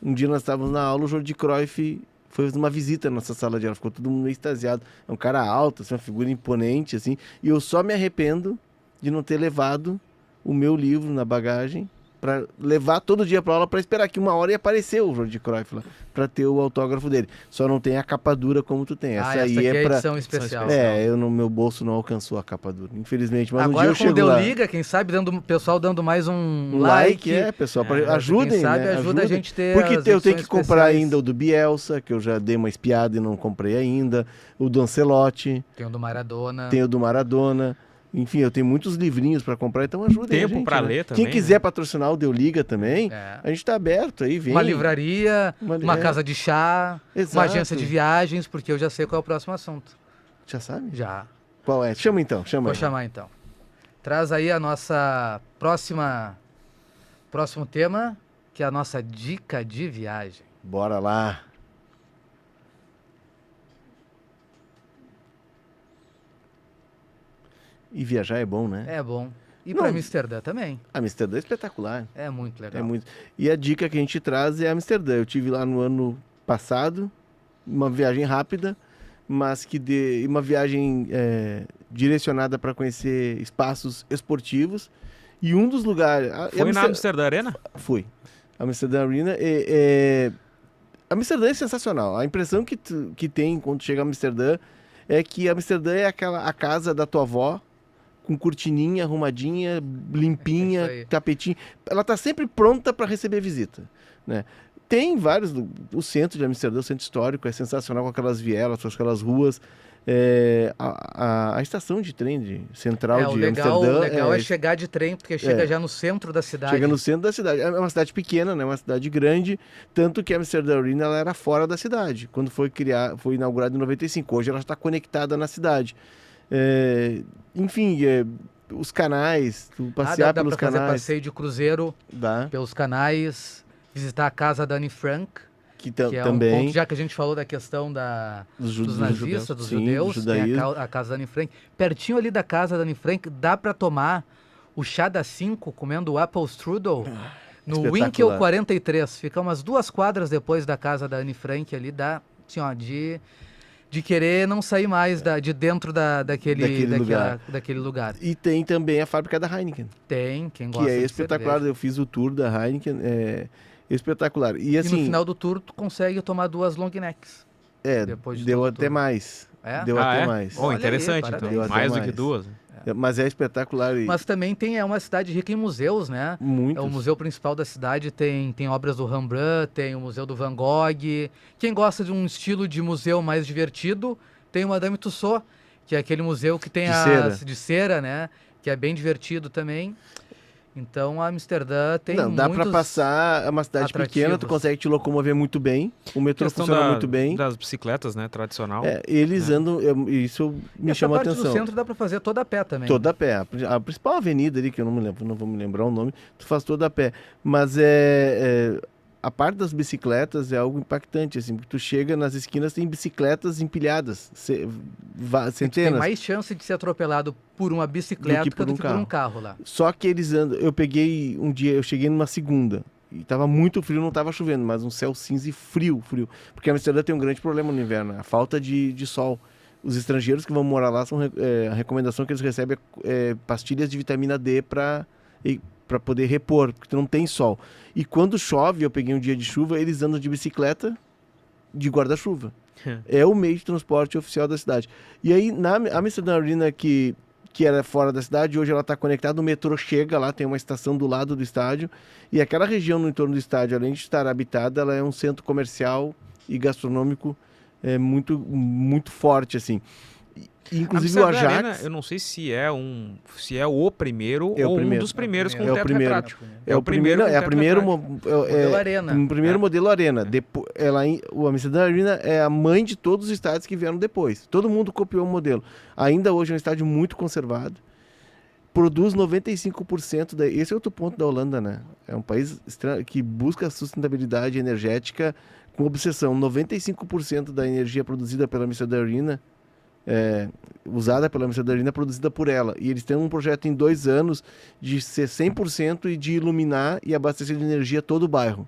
Um dia nós estávamos na aula, o Jordi Cruyff foi uma visita na nossa sala de aula, ficou todo mundo meio extasiado. É um cara alto, assim, uma figura imponente, assim, e eu só me arrependo de não ter levado o meu livro na bagagem para levar todo dia para aula, para esperar que uma hora ia aparecer o Jordi Cruyff lá, para ter o autógrafo dele. Só não tem a capa dura como tu tem. Essa aí é para edição especial. No meu bolso não alcançou a capa dura, infelizmente. Mas agora, um dia eu chego lá. Liga, quem sabe o pessoal dando mais um like. Pessoal, ajudem, quem sabe, né? Ajuda a gente ter. Porque eu tenho que comprar especiais. ainda o do Bielsa, que eu já dei uma espiada e não comprei ainda. O do Ancelotti. Tem o do Maradona. Enfim, eu tenho muitos livrinhos para comprar, então ajudem a gente. Tempo para ler também. Quem quiser patrocinar o Deu Liga também, a gente está aberto aí, vem. Uma livraria, uma casa de chá, uma agência de viagens, porque eu já sei qual é o próximo assunto. Já sabe? Já. Qual é? Chama então, Vou chamar então. Traz aí a nossa próximo tema, que é a nossa dica de viagem. Bora lá. E viajar é bom, né? É bom. E para Amsterdã também. Amsterdã é espetacular. É muito legal. E a dica que a gente traz é Amsterdã. Eu tive lá no ano passado, uma viagem rápida, mas uma viagem direcionada para conhecer espaços esportivos. E um dos lugares... Foi na Amsterdã Arena? Fui. Amsterdã Arena. Amsterdã é sensacional. A impressão que tem quando chega a Amsterdã é que Amsterdã é a casa da tua avó, com cortininha arrumadinha, limpinha, tapetinho. Ela está sempre pronta para receber visita, né? Tem vários... O centro de Amsterdã, o centro histórico, é sensacional, com aquelas vielas, com aquelas ruas. A estação de trem central de Amsterdã... O legal é chegar de trem, porque chega já no centro da cidade. Chega no centro da cidade. É uma cidade pequena, né? Uma cidade grande, tanto que a Amsterdã Arena ela era fora da cidade, quando foi inaugurada em 95. Hoje ela está conectada na cidade. Os canais, passear pelos canais. Dá para fazer passeio de cruzeiro pelos canais, visitar a casa da Anne Frank, que é também. Um ponto, já que a gente falou da questão dos nazistas, dos judeus, tem a casa da Anne Frank. Pertinho ali da casa da Anne Frank, dá para tomar o chá das 5, comendo o apple strudel, no Winkel 43. Fica umas 2 quadras depois da casa da Anne Frank ali, dá assim, ó, de querer não sair mais de dentro daquele lugar. E tem também a fábrica da Heineken. Tem, quem gosta de espetacular. cerveja. Eu fiz o tour da Heineken, espetacular. E no final do tour, tu consegue tomar 2 long necks. Deu até mais. Deu até mais. Interessante, então. Deu mais do que 2. Mas é espetacular. Mas também é uma cidade rica em museus, né? Muitos. O museu principal da cidade tem obras do Rembrandt, tem o museu do Van Gogh. Quem gosta de um estilo de museu mais divertido, tem o Madame Tussauds, que é aquele museu que tem de cera, né? Que é bem divertido também. Então, a Amsterdã tem Não, dá pra muitos passar, é uma cidade pequena, tu atrativos. consegue te locomover muito bem, o metrô Questão funciona muito bem. das bicicletas, né? Tradicional. Eles andam, isso me Essa chamou a parte do atenção. centro dá pra fazer toda a pé também. Toda a pé. A principal avenida ali, que eu não me lembro, não vou me lembrar o nome, tu faz toda a pé. Mas a parte das bicicletas é algo impactante, assim, porque tu chega nas esquinas, tem bicicletas empilhadas, Tem centenas. mais chance de ser atropelado por uma bicicleta do que por um carro lá. Só que eles andam. Eu peguei um dia, eu cheguei numa segunda. E tava muito frio, não tava chovendo, mas um céu cinza e frio. Porque a Amsterdã tem um grande problema no inverno, a falta de sol. Os estrangeiros que vão morar lá, a recomendação que eles recebem é pastilhas de vitamina D para poder repor, porque não tem sol. E quando chove, eu peguei um dia de chuva, eles andam de bicicleta de guarda-chuva. É o meio de transporte oficial da cidade. E aí, na Amsterdã Arena, que era fora da cidade, hoje ela está conectada, o metrô chega lá, tem uma estação do lado do estádio, e aquela região no entorno do estádio, além de estar habitada, ela é um centro comercial e gastronômico muito, muito forte, assim. Inclusive o Ajax... Arena, eu não sei se é o primeiro É o ou primeiro. um dos primeiros com É o teto primeiro. retrátil. É o primeiro, com teto retrátil. Modelo Arena. O primeiro modelo Arena. O Amsterdã Arena é a mãe de todos os estádios que vieram depois. Todo mundo copiou o modelo. Ainda hoje é um estádio muito conservado. Produz 95% Esse é outro ponto da Holanda, né? É um país que busca sustentabilidade energética com obsessão. 95% da energia produzida pela Amsterdã Arena usada pela Amsterdã Arena, produzida por ela. E eles têm um projeto em 2 anos de ser 100% e de iluminar e abastecer de energia todo o bairro.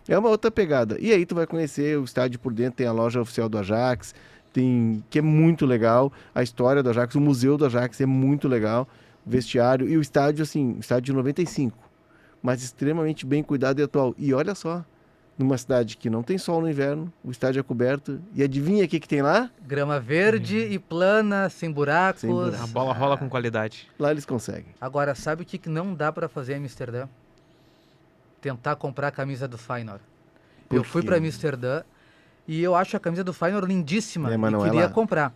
É uma outra pegada. E aí tu vai conhecer o estádio por dentro, tem a loja oficial do Ajax, que é muito legal, a história do Ajax, o museu do Ajax é muito legal, o vestiário e o estádio, assim, estádio de 95, mas extremamente bem cuidado e atual. E olha só, numa cidade que não tem sol no inverno, o estádio é coberto. E adivinha o que tem lá? Grama verde e plana, sem buracos. A bola rola com qualidade. Lá eles conseguem. Agora, sabe o que não dá pra fazer em Amsterdã? Tentar comprar a camisa do Feyenoord. Eu fui pra Amsterdã e eu acho a camisa do Feyenoord lindíssima mas e não queria lá. comprar.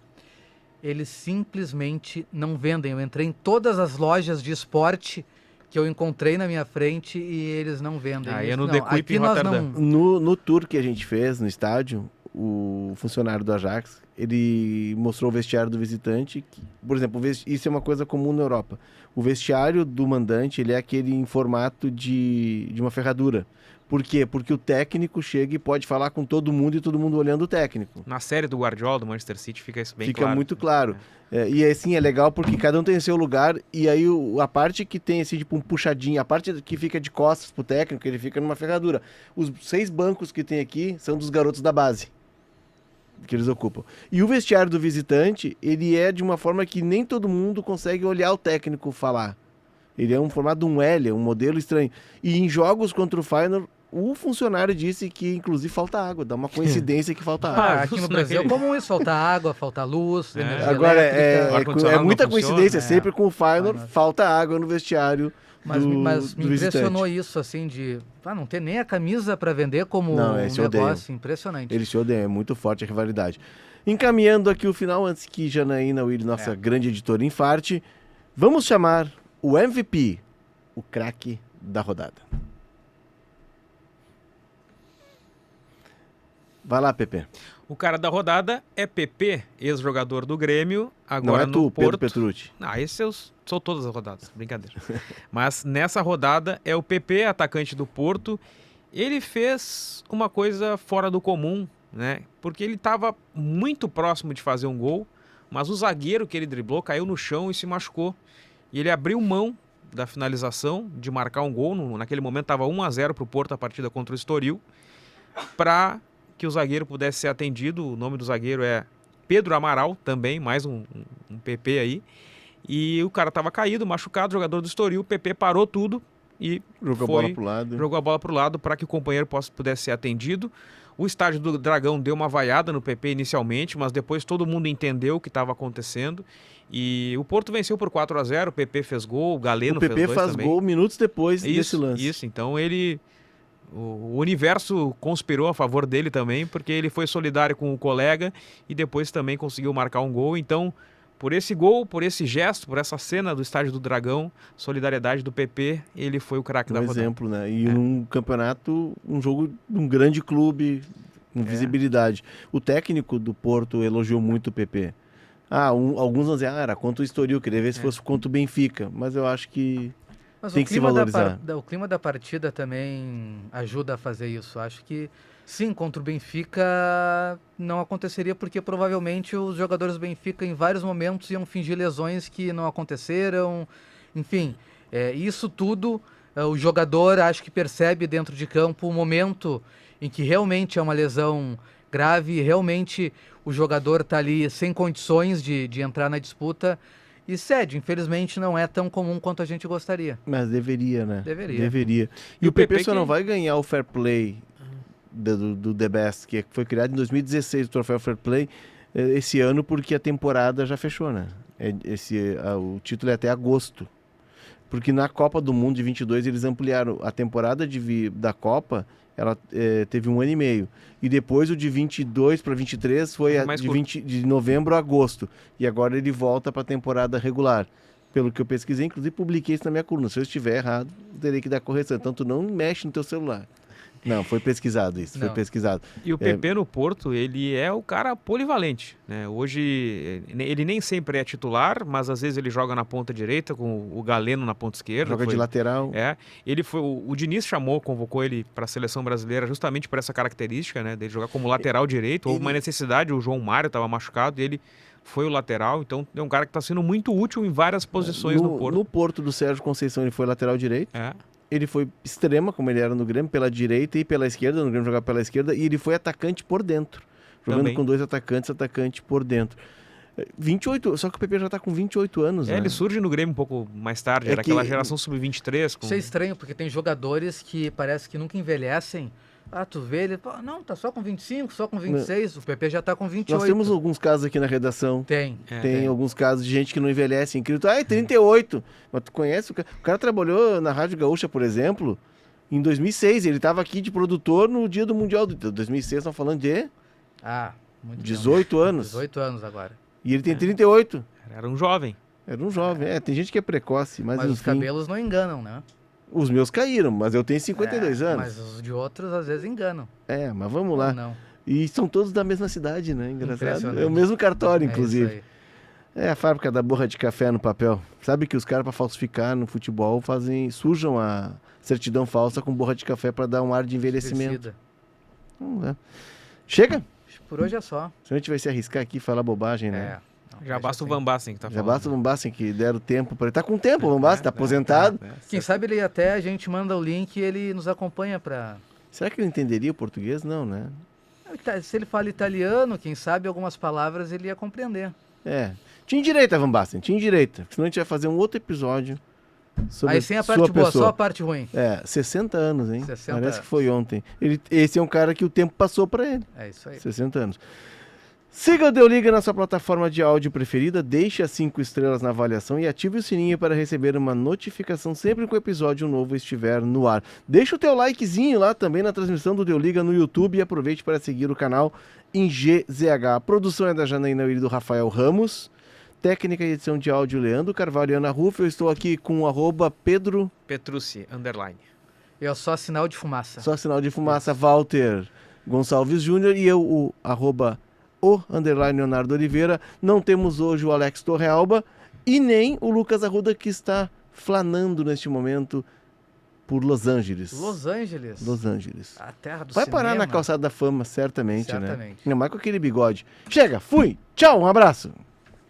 Eles simplesmente não vendem. Eu entrei em todas as lojas de esporte que eu encontrei na minha frente e eles não vendem. Aí é no Não, The Kuip aqui em nós Rotterdam. No tour que a gente fez no estádio, o funcionário do Ajax, ele mostrou o vestiário do visitante. Por exemplo, isso é uma coisa comum na Europa. O vestiário do mandante, ele é aquele em formato de uma ferradura. Por quê? Porque o técnico chega e pode falar com todo mundo e todo mundo olhando o técnico. Na série do Guardiola, do Manchester City, fica isso bem Fica claro. muito claro. E assim, é legal porque cada um tem o seu lugar e aí a parte que tem assim, tipo um puxadinho, a parte que fica de costas pro técnico, ele fica numa ferradura. Os 6 bancos que tem aqui são dos garotos da base que eles ocupam. E o vestiário do visitante, ele é de uma forma que nem todo mundo consegue olhar o técnico falar. Ele é um formato de um L, um modelo estranho. E em jogos contra o Feyenoord, o funcionário disse que, inclusive, falta água. Dá uma coincidência que falta água. Aqui no Brasil é comum isso, falta água, falta luz, energia Agora, elétrica. é muita coincidência. funciona, Sempre com o Feyenoord, falta água no vestiário Mas do me impressionou visitante. isso, assim, de não ter nem a camisa para vender como Não, um esse negócio impressionante. Eles se odeiam, é muito forte a rivalidade. Encaminhando aqui o final, antes que Janaína Willi, nossa grande editora, infarte, vamos chamar o MVP, o craque da rodada. Vai lá, Pepe. O cara da rodada é PP, ex-jogador do Grêmio, agora Não é tu, no Pedro Porto. Petrucci. Esse eu sou todas as rodadas, brincadeira. Mas nessa rodada é o PP, atacante do Porto. Ele fez uma coisa fora do comum, né? Porque ele estava muito próximo de fazer um gol, mas o zagueiro que ele driblou caiu no chão e se machucou. E ele abriu mão da finalização, de marcar um gol. Naquele momento estava 1-0 para o Porto a partida contra o Estoril, para que o zagueiro pudesse ser atendido. O nome do zagueiro é Pedro Amaral, também, mais um PP aí. E o cara estava caído, machucado, jogador do Estoril. O PP parou tudo e Jogou a bola pro lado. Jogou a bola pro lado para que o companheiro pudesse ser atendido. O estádio do Dragão deu uma vaiada no PP inicialmente, mas depois todo mundo entendeu o que estava acontecendo. E o Porto venceu por 4-0, o PP fez gol, o Galeno fez 2 também. O PP faz gol minutos depois desse lance. Isso, então o universo conspirou a favor dele também, porque ele foi solidário com o colega e depois também conseguiu marcar um gol. Então, por esse gol, por esse gesto, por essa cena do Estádio do Dragão, solidariedade do PP, ele foi o craque da rodada. Exemplo, né? E num campeonato, um jogo de um grande clube, com visibilidade. O técnico do Porto elogiou muito o PP. Alguns vão dizer, era contra o Estoril, queria ver se fosse contra o Benfica. Mas eu acho que tem que se valorizar. O clima da partida também ajuda a fazer isso. Acho que, sim, contra o Benfica não aconteceria, porque provavelmente os jogadores do Benfica em vários momentos iam fingir lesões que não aconteceram. Enfim, isso tudo, o jogador acho que percebe dentro de campo o momento em que realmente é uma lesão grave, e realmente o jogador está ali sem condições de entrar na disputa e cede. Infelizmente não é tão comum quanto a gente gostaria. Mas deveria, né? Deveria. E o PP só não vai ganhar o Fair Play do The Best, que foi criado em 2016, o troféu Fair Play, esse ano, porque a temporada já fechou, né? O título é até agosto. Porque na Copa do Mundo de 22 eles ampliaram a temporada da Copa, ela teve 1 ano e meio. E depois o de 22 para 23 foi de novembro a agosto. E agora ele volta para a temporada regular. Pelo que eu pesquisei, inclusive publiquei isso na minha coluna. Se eu estiver errado, terei que dar correção. Então tu não mexe no teu celular. Não, foi pesquisado isso, foi pesquisado. E o PP no Porto, ele é o cara polivalente, né? Hoje, ele nem sempre é titular, mas às vezes ele joga na ponta direita, com o Galeno na ponta esquerda. Joga de lateral. Ele foi, o Diniz convocou ele para a seleção brasileira justamente por essa característica, né? Dele jogar como lateral direito. Houve uma necessidade, o João Mário estava machucado e ele foi o lateral. Então, é um cara que está sendo muito útil em várias posições no Porto. No Porto do Sérgio Conceição, ele foi lateral direito. Ele foi extrema, como ele era no Grêmio, pela direita e pela esquerda. No Grêmio jogava pela esquerda. E ele foi atacante por dentro. Jogando também com 2 atacantes, atacante por dentro. 28, só que o PP já está com 28 anos, né? Ele surge no Grêmio um pouco mais tarde. Era aquela geração sub-23. Isso é estranho, porque tem jogadores que parece que nunca envelhecem. Tu vê ele, não, tá só com 25, só com 26, o PP já tá com 28. Nós temos alguns casos aqui na redação. Tem alguns casos de gente que não envelhece, incrível. É 38. Mas tu conhece? O cara trabalhou na Rádio Gaúcha, por exemplo, em 2006. Ele estava aqui de produtor no dia do Mundial. 2006, estão falando de... muito 18 anos. 18 anos agora. E ele tem 38. Era um jovem. Tem gente que é precoce, mas os cabelos não enganam, né? Os meus caíram, mas eu tenho 52 anos. Mas os de outros às vezes enganam. Mas vamos lá. Não. E são todos da mesma cidade, né? Engraçado. É o mesmo cartório, inclusive. É a fábrica da borra de café no papel. Sabe que os caras, para falsificar no futebol, sujam a certidão falsa com borra de café para dar um ar de envelhecimento. Chega? Por hoje é só. Se a gente vai se arriscar aqui e falar bobagem, né? Já basta o Van Basten que tá falando. Já basta o Van Basten que deram tempo para ele. Tá com tempo o Van Basten, tá aposentado. Quem sabe ele até a gente manda o link e ele nos acompanha para... Será que ele entenderia o português? Não, né? Se ele fala italiano, quem sabe algumas palavras ele ia compreender. Tinha direito, Van Basten, tinha direito. Senão a gente vai fazer um outro episódio sobre aí sem a parte boa, só a parte ruim. 60 anos, hein? 60 Parece anos. que foi ontem. Esse é um cara que o tempo passou para ele. É isso aí. 60 anos. Siga o Deu Liga na sua plataforma de áudio preferida, deixe as 5 estrelas na avaliação e ative o sininho para receber uma notificação sempre que o episódio novo estiver no ar. Deixa o teu likezinho lá também na transmissão do Deu Liga no YouTube e aproveite para seguir o canal em GZH. A produção é da Janaína e do Rafael Ramos, técnica e edição de áudio Leandro Carvalho e Ana Ruff. Eu estou aqui com o @Pedro Petrucci, _. Eu só sinal de fumaça. Só sinal de fumaça, Walter Gonçalves Júnior e eu, o _Leonardo Oliveira. Não temos hoje o Alex Torrealba e nem o Lucas Arruda, que está flanando neste momento por Los Angeles. Los Angeles. A terra do Vai cinema. parar na calçada da fama, certamente, né? Certamente. Ainda mais com aquele bigode. Chega, fui, tchau, um abraço.